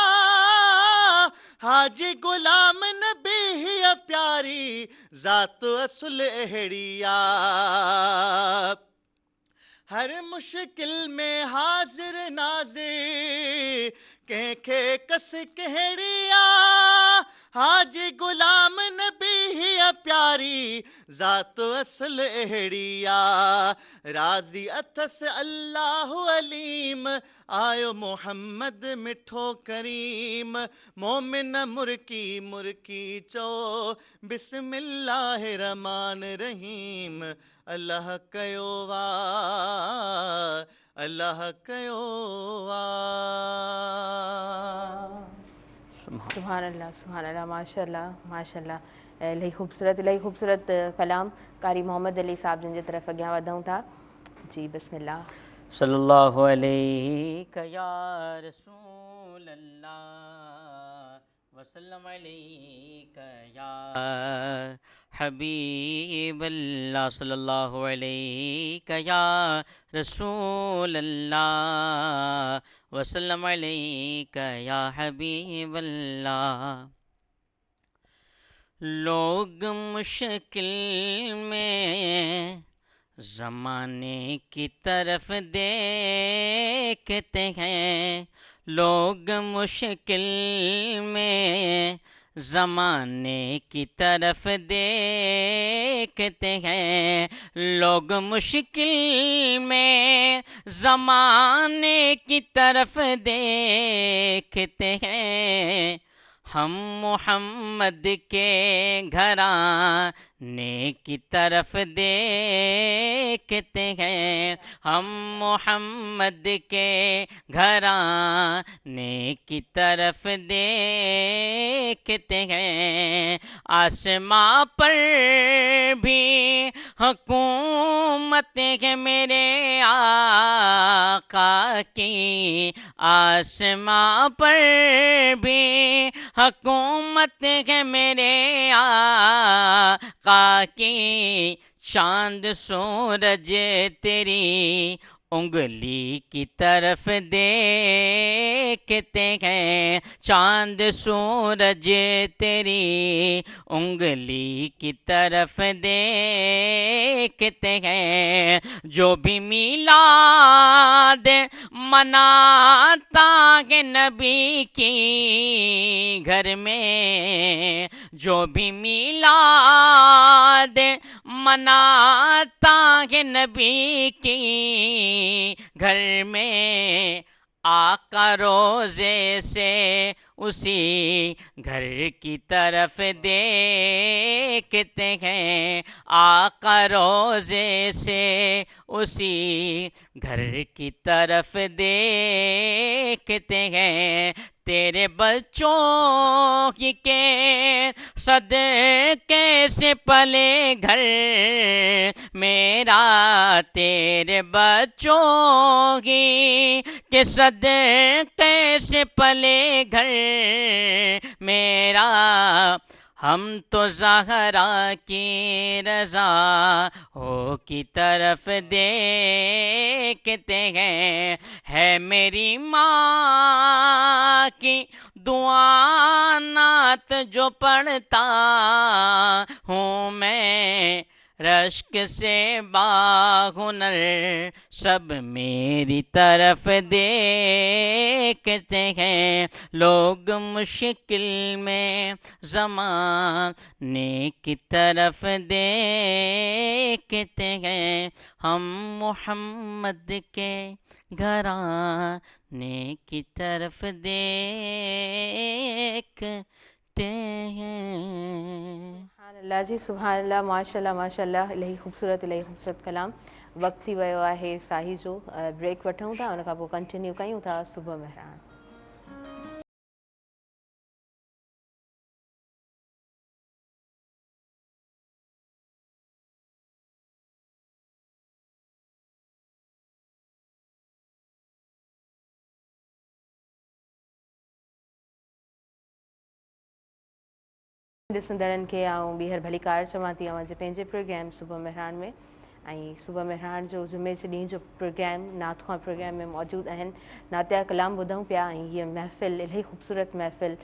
हाजी गुलाम नबी हीअ प्यारी ज़ात असुल अहिड़ी आ। हर मुश्किल में हाज़िर नाज़िर कंहिंखे कस कहिड़ी आ हाजी गुलाम नबी हीअ प्यारी ज़ात असुल अहिड़ी आ। राज़ी अथस अल्लाह अलीम आयो मोहम्मद मिठो करीम मोमिन मुर्की मुर्की चओ बिस्मिल्लाहि रहमान रहीम अल्लाह कयो वा अल्लाह कयो वा। सुभान अल्लाह माशाअल्लाह माशाअल्लाह। इलाही ख़ूबसूरत कलाम कारी मोहम्मद अली साहब जिन जे तरफ़ अॻियां वधूं था। जी बिस्मिल्लाह। सल्लल्लाहु अलैहि या रसूल अल्लाह वसल्लम अलैका या हबीब अल्लाह सल्लल्लाहु अलैका या रसूल अल्लाह वसल्लम अलैका या हबीब अल्लाह। लोग मुश्किल में ज़माने की तरफ देखते हैं लोग मुश्किल में ज़माने की तरफ देखते हैं लोग मुश्किल में ज़माने की तरफ देखते हैं हम मोहम्मद के घराने की तरफ देखते हैं हम मोहम्मद के घराने की तरफ देखते हैं। आसमां पर भी हुकूमतें हैं मेरे आका की आसमां पर भी हुकूमतें हैं मेरे आका की चांद सूरज तेरी उंगली की तरफ देखते हैं चांद सूरज तेरी उंगली की तरफ देखते हैं। जो भी मिलाद मनाता है नबी की घर में جو بھی میلاد مناتا ہے نبی کی گھر میں، آقا روزے سے اسی گھر کی طرف دیکھتے ہیں، آقا روزے سے اسی گھر کی طرف دیکھتے ہیں، تیرے بچوں کی کے صدقے سے پلے گھر میرا، تیرے بچوں کی کہ صدقے سے پلے گھر میرا، ہم تو زہرا کی رضا ہو کی طرف دیکھتے ہیں، ہے میری ماں کی دعا نعت جو پڑھتا ہوں میں، رشک سے باہنر سب میری طرف دیکھتے ہیں، لوگ مشکل میں زمانے کی طرف دیکھتے ہیں، ہم محمد کے گھرانے کی طرف دیکھتے ہیں۔ سبحان اللہ جی، سبحان اللہ، ماشاء اللہ ماشاء اللہ، الہی خوبصورت کلام۔ وقت थी वियो आहे साही जो, ब्रेक वठूं था, उन खां पोइ कंटिन्यू कयूं था सुबुह महरान। ॾिसंदड़नि खे आऊं ॿीहर भलीकार चवां थी अव्हांजे पंहिंजे प्रोग्राम सुबुह महरान में। ऐं सुबुह महरान जो जुमे जे ॾींहुं जो प्रोग्राम नात ख़्वां प्रोग्राम में मौजूदु आहिनि। नातिया कलाम ॿुधूं पिया ऐं हीअ महफ़िल, इलाही ख़ूबसूरत महफ़िल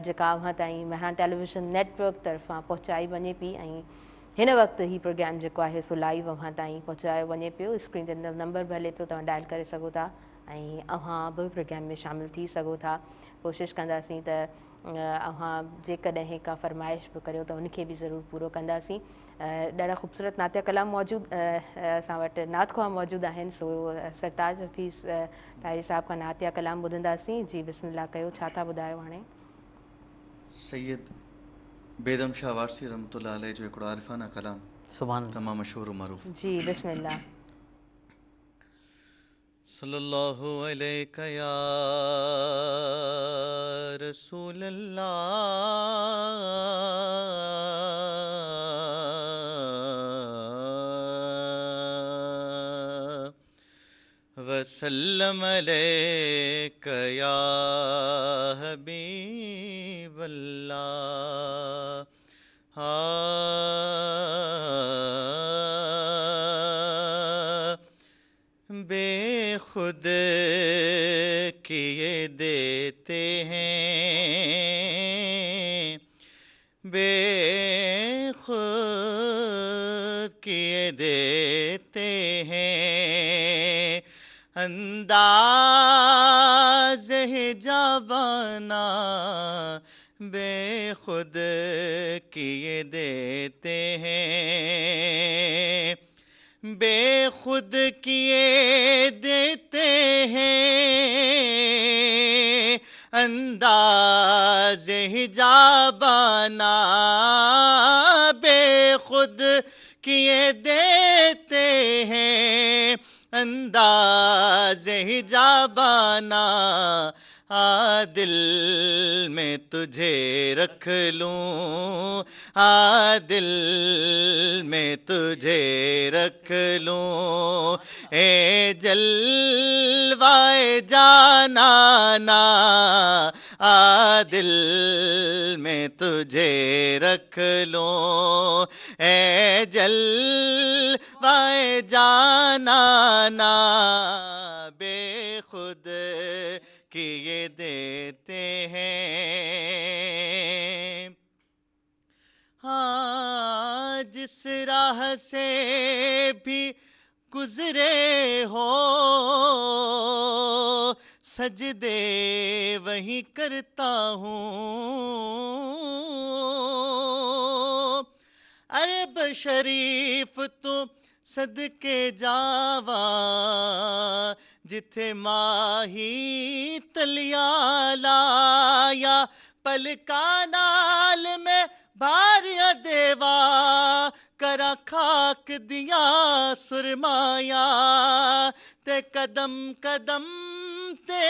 जेका अव्हां ताईं महरान टेलीविज़न नेटवर्क तरफ़ां पहुचाई वञे पई। ऐं हिन वक़्तु हीउ प्रोग्राम जेको आहे सो लाइव अव्हां ताईं पहुचायो वञे पियो। स्क्रीन ते नंबर बि हले पियो, तव्हां डायल करे सघो था ऐं अव्हां बि प्रोग्राम में शामिलु थी सघो था। कोशिशि कंदासीं त अव्हां जेकॾहिं का फरमाइश बि करियो त उनखे बि ज़रूरु पूरो कंदासीं। ॾाढा ख़ूबसूरत नातिया कलाम मौजूदु असां वटि नात ख़्वां मौजूदु आहिनि। सो सरताज हफ़ीज़ ताहिरी साहिब खां नातिया कलाम ॿुधंदासीं। जी बिस्मिल्लाह कयो, छा था ॿुधायो हाणे? सैयद बेदम शाह वारसी रहमतुल्लाह अलैह जो हिकिड़ो आरिफ़ाना कलाम, सुभान तमामु मशहूर मरूफ़। जी बिस्मिल्लाह। सल्लल्लाहु अलैका या रसूल अल्लाह वसल्लम अलैका या हबीब अल्लाह। बेखुद किए देते हैं, बेखुद किए देते हैं, अंदाज़ हिजाबाना बेखुद किए देते हैं, बेखुद किए देते हैं, अंदाज़ हिजाबाना बेखुद किए देते हैं, अंदाज़ हिजाबाना। दिल में तुझे रख लूं, दिल में तुझे रख लूं, ए जलवाए जानाना, दिल में तुझे रख लूं, ए जलवाए जानाना बेखुद किए देते हैं। हाँ जिस राह से भी गुजरे हो سجدے وہیں کرتا ہوں عرب شریف تو صدقے جاوا جتھے ماہی تلیا لایا پلکا نال میں بھاریا دیوا کرا خاک دیا سرمایا تے قدم قدم تے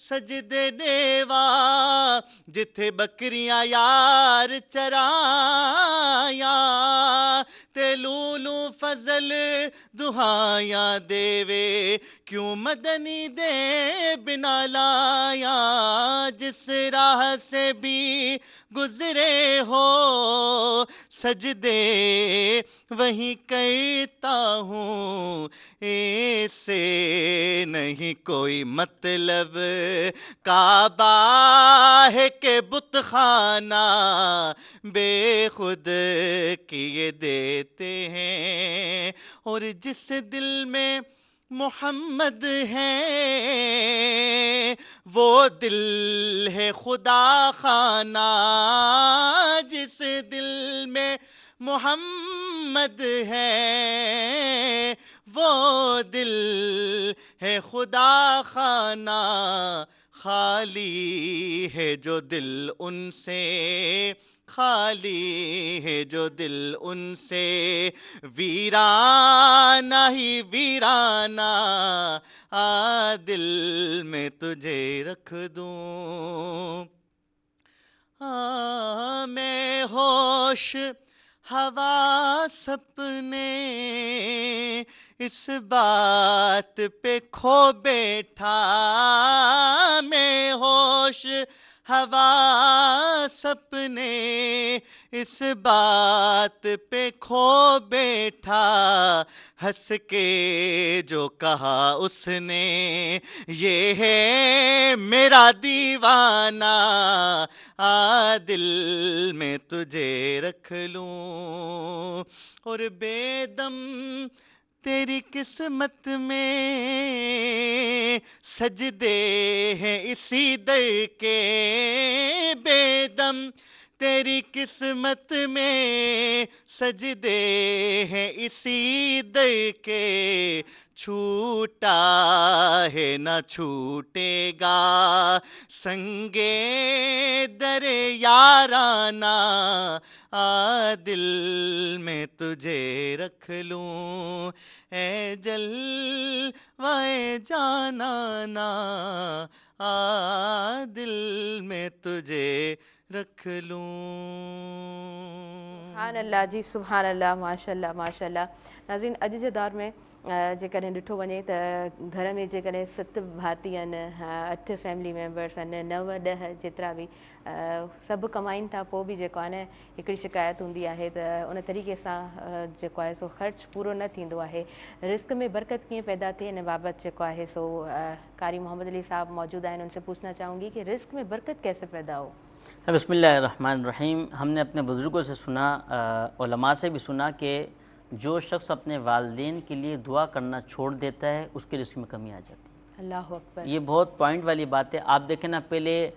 سجدے دیوا جتھے بکریاں یار چرایا تے لولو فضل دہائیاں دیوے کیوں مدنی دے بنا لایا جس راہ سے بھی گزرے ہو سجدے وہیں کرتا ہوں ایسے نہیں کوئی مطلب کعبہ ہے کہ بت خانہ بے خود کیے دیتے ہیں اور جس دل میں محمد ہے وہ دل ہے خدا خانہ جس دل میں محمد ہے وہ دل ہے خدا خانہ خالی ہے جو دل ان سے خالی ہے جو دل ان سے ویرانہ ہی ویرانہ دل میں تجھے رکھ دوں میں ہوش ہوا سپنے اس بات پہ کھو بیٹھا میں ہوش ہوا سپنے اس بات پہ کھو بیٹھا ہنس کے جو کہا اس نے یہ ہے میرا دیوانہ دل میں تجھے رکھ لوں اور بے دم تیری قسمت میں سجدے ہیں اسی در کے بے دم تیری قسمت میں سجدے ہیں اسی در کے چھوٹا ہے نہ چھوٹے گا سنگے در یارانہ دل میں تجھے رکھ لوں اے جلوہ جانانا دل میں تجھے رکھ لوں. سبحان اللہ جی سبحان اللہ ماشاء اللہ ماشاء اللہ. ناظرین اج जे दौर में जेकॾहिं ॾिठो वञे त घर में जेकॾहिं 7 भाती आहिनि 8 फैमिली मेंबर्स आहिनि 9-10 जेतिरा बि सभु कमाइनि था पोइ बि जेको आहे न हिकिड़ी शिकायत हूंदी आहे त उन तरीक़े सां जेको आहे सो ख़र्च पूरो न थींदो आहे. रिस्क में बरकत कीअं पैदा थिए इन बाबति जेको आहे सो कारी मोहम्मद अली साहब मौजूद आहिनि उनसे पूछना चाहूँगी कि रिस्क में बरकत कैसे पैदा हो. बिस्मिल्लाहिर्रहमानिर्रहीम. हमने अपने बुज़ुर्गों से सुना, उलमा से भी सुना कि जो शख्स अपने वालिदैन के लिए दुआ करना छोड़ देता है उसके रिस्क में कमी आ जाती है. अल्लाह अकबर. ये बहुत पॉइंट वाली बात है. आप देखें ना, पहले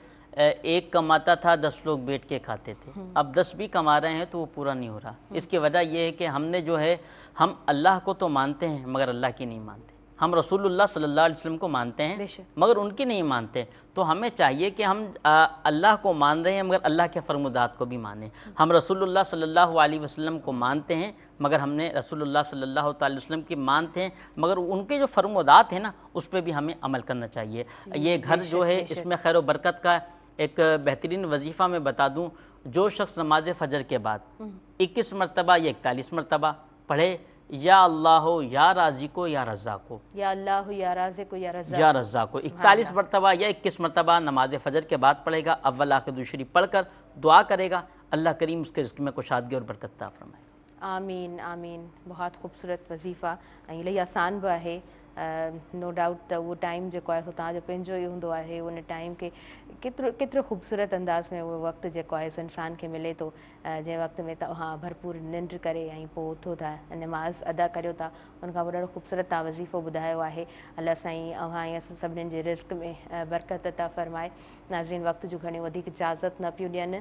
एक कमाता था 10 लोग बैठ के खाते थे, अब 10 भी कमा रहे हैं तो वो पूरा नहीं हो रहा. इसकी वजह ये है कि हमने जो है हम अल्लाह को तो मानते हैं मगर अल्लाह की नहीं मानते. हम रसूलुल्लाह सल्लल्लाहु अलैहि वसल्लम को मानते हैं मगर उनकी नहीं मानते. तो हमें चाहिए कि हम अल्लाह को मान रहे हैं मगर अल्लाह के फरमुदात को भी मानें. हम रसूलुल्लाह सल्लल्लाहु अलैहि वसल्लम को मानते हैं मगर हमने रसूलुल्लाह सल्लल्लाहु अलैहि वसल्लम की मानते हैं मगर उनके जो फरमुदात हैं ना उस पर भी हमें अमल करना चाहिए. ये घर जो है इसमें खैर व बरकत का एक बेहतरीन वजीफ़ा मैं बता दूं. जो शख्स नमाज फ़जर के बाद 21 मरतबा या 41 मरतबा पढ़े या अल्लाह हो या राज़ी को या रज़्ज़ाक़ को, या अल्लाह हो या राज़ी को या रज़्ज़ाक़ को 41 मरतबा या 21 मरतबा नमाज फ़जर के बाद पढ़ेगा. अव्वल आखिर दूसरी पढ़ कर दुआ करेगा, अल्लाह करीम उसके रिज़्क़ में कुशादगी और बरकत अता फ़रमाए. आमीन आमीन. बहुत ख़ूबसूरत वज़ीफ़ा ऐं इलाही आसान बि आहे. नो डाउट त उहो टाइम जेको आहे सो तव्हांजो पंहिंजो ई हूंदो आहे, उन टाइम खे केतिरो ख़ूबसूरत अंदाज़ में उहो वक़्तु जेको आहे सो इंसान खे मिले थो, जंहिं वक़्त में तव्हां भरपूर निंड करे ऐं पोइ उथो था, नमाज़ अदा करियो था, उनखां पोइ ॾाढो ख़ूबसूरत तव्हां वज़ीफ़ो ॿुधायो आहे। अलाह साईं अव्हां ऐं असां सभिनीनि जे रिज़्क़ में बरकत अता फ़रमाए। नाज़रीन, वक़्त जूं घणी वधीक इजाज़त न पियूं ॾियनि,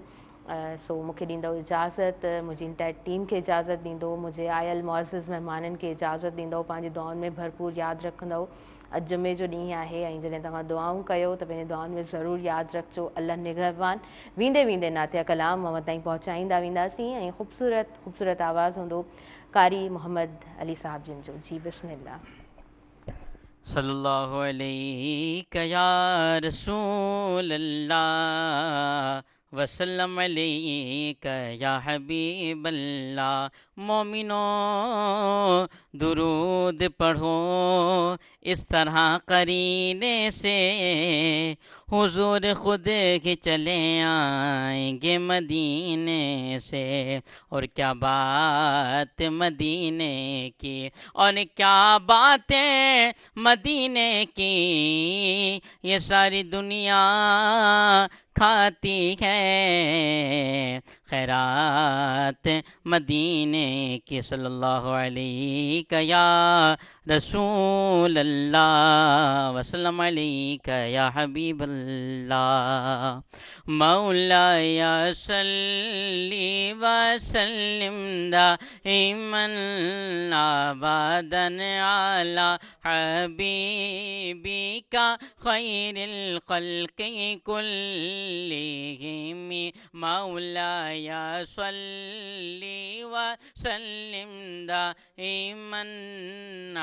सो मूंखे ॾींदो इजाज़त, मुंहिंजी इंटायर टीम खे इजाज़त ॾींदो, मुंहिंजे आयल मुअज़्ज़िज़ महिमाननि खे इजाज़त ॾींदो, पंहिंजी दुआउनि में भरपूर यादि रखंदो। अॼु जुमे जो ॾींहुं आहे ऐं जॾहिं तव्हां दुआऊं कयो त पंहिंजे दुआउनि में ज़रूरु यादि रखिजो अल्लाह निगहबान। वेंदे वेंदे नातिया कलाम अव्हां ताईं पहुचाईंदा वेंदासीं ऐं ख़ूबसूरत आवाज़ हूंदो कारी मोहम्मद अली साहब जिन जो। जी बिस्मिल्लाह। सल्लल्लाहु अलैका या रसूल अल्लाह वसल्लम अलैका या हबीब अल्लाह। मोमिनो दुरूद पढ़ो इस तरह करीने से, हुजूर खुद के चले आएंगे मदीने से। और क्या बात मदीने की, और क्या बातें मदीने की, ये सारी दुनिया खाती है खैरात मदीने की। सल्लल्लाहु अलैहि या रसूल अल्लाह वसल्लम अलैका या हबीब अल्लाह। मौलाया सल्ली वसल्लिम दाइमन अबदन अला हबीबिका खैरिल खल्क़ि कुल्लिहिम। मौलाया सल्ली वसल्लिम दाइमन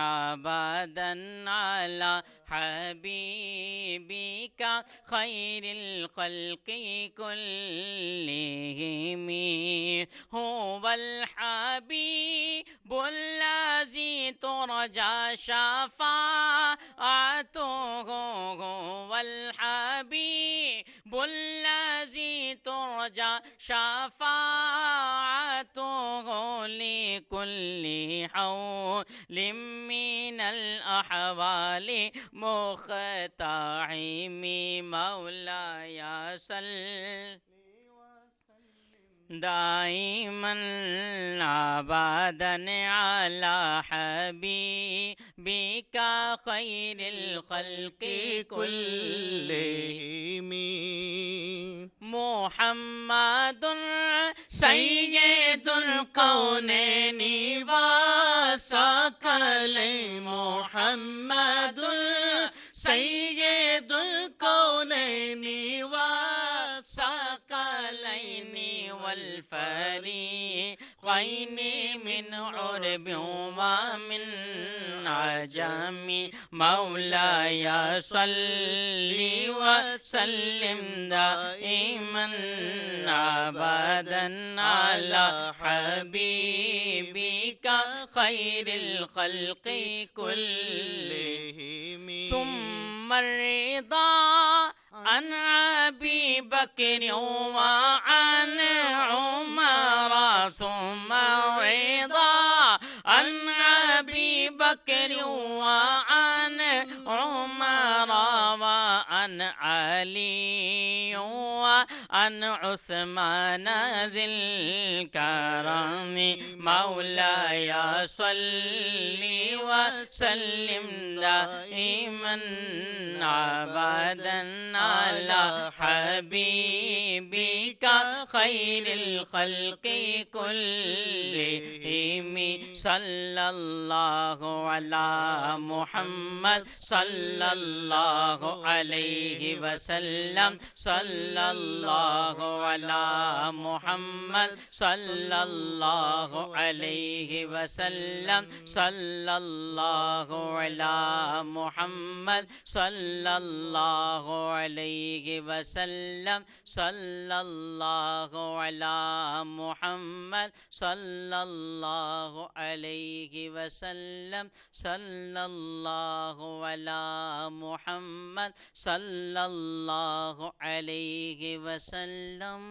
अबदन अला हबीबिका खैरिल खल्क़ि कुल्लिहिम। हुवल हबीबुल्लज़ी तुरजा शफ़ाअतुहु, हुवल हबीबुल्लज़ी तुरजा शफ़ाअतुहु लिकुल्लि हौलिम मिनल अहवालि मुख़ताइम। मौलाया सल्ली दाइमन अबदन अला हबीबिका खैरिल खल्क़ि कुल्लिहिम। मुहम्मदुन सय्यिदुल कौनैनि व सकलैन। मुहम्मदुन सय्यिदुल कौनैनि व सकलैन वल फरीक़ैन मिन उरबिन व मिन अजम। मौलाया सल्ली वसल्लिम दाइमन अबदन अला हबीबिका खैरिल खल्क़ि कुल्लिहिम। सुम्मा रिदा अन अबी बकर व अन उमर। सुम्मा रिदा अन अबी बकर व अन उमर व अन अली व अन उस्मान ज़िल करम। मौलाया सल्ली वसल्लिम दाइमन अबदन अला हबीबिका खैरिल खल्क़ि कुल्लिहिम। सल्लल्लाहु अला मुहम्मद सल्लल्लाहु अलैहि वसल्लम। सल्लल्लाहु अला मुहम्मद सल्लल्लाहु अलैहि वसल्लम। सल्लल्लाहु अला मुहम्मद सल्लल्लाहु अलैहि वसल्लम। सल्लल्लाहु अला मुहम्मद सल्लल्लाहु अलैहि वसल्लम। सल्लल्लाहु अला मुहम्मद सल्लल्लाहु अलैहि वसल्लम।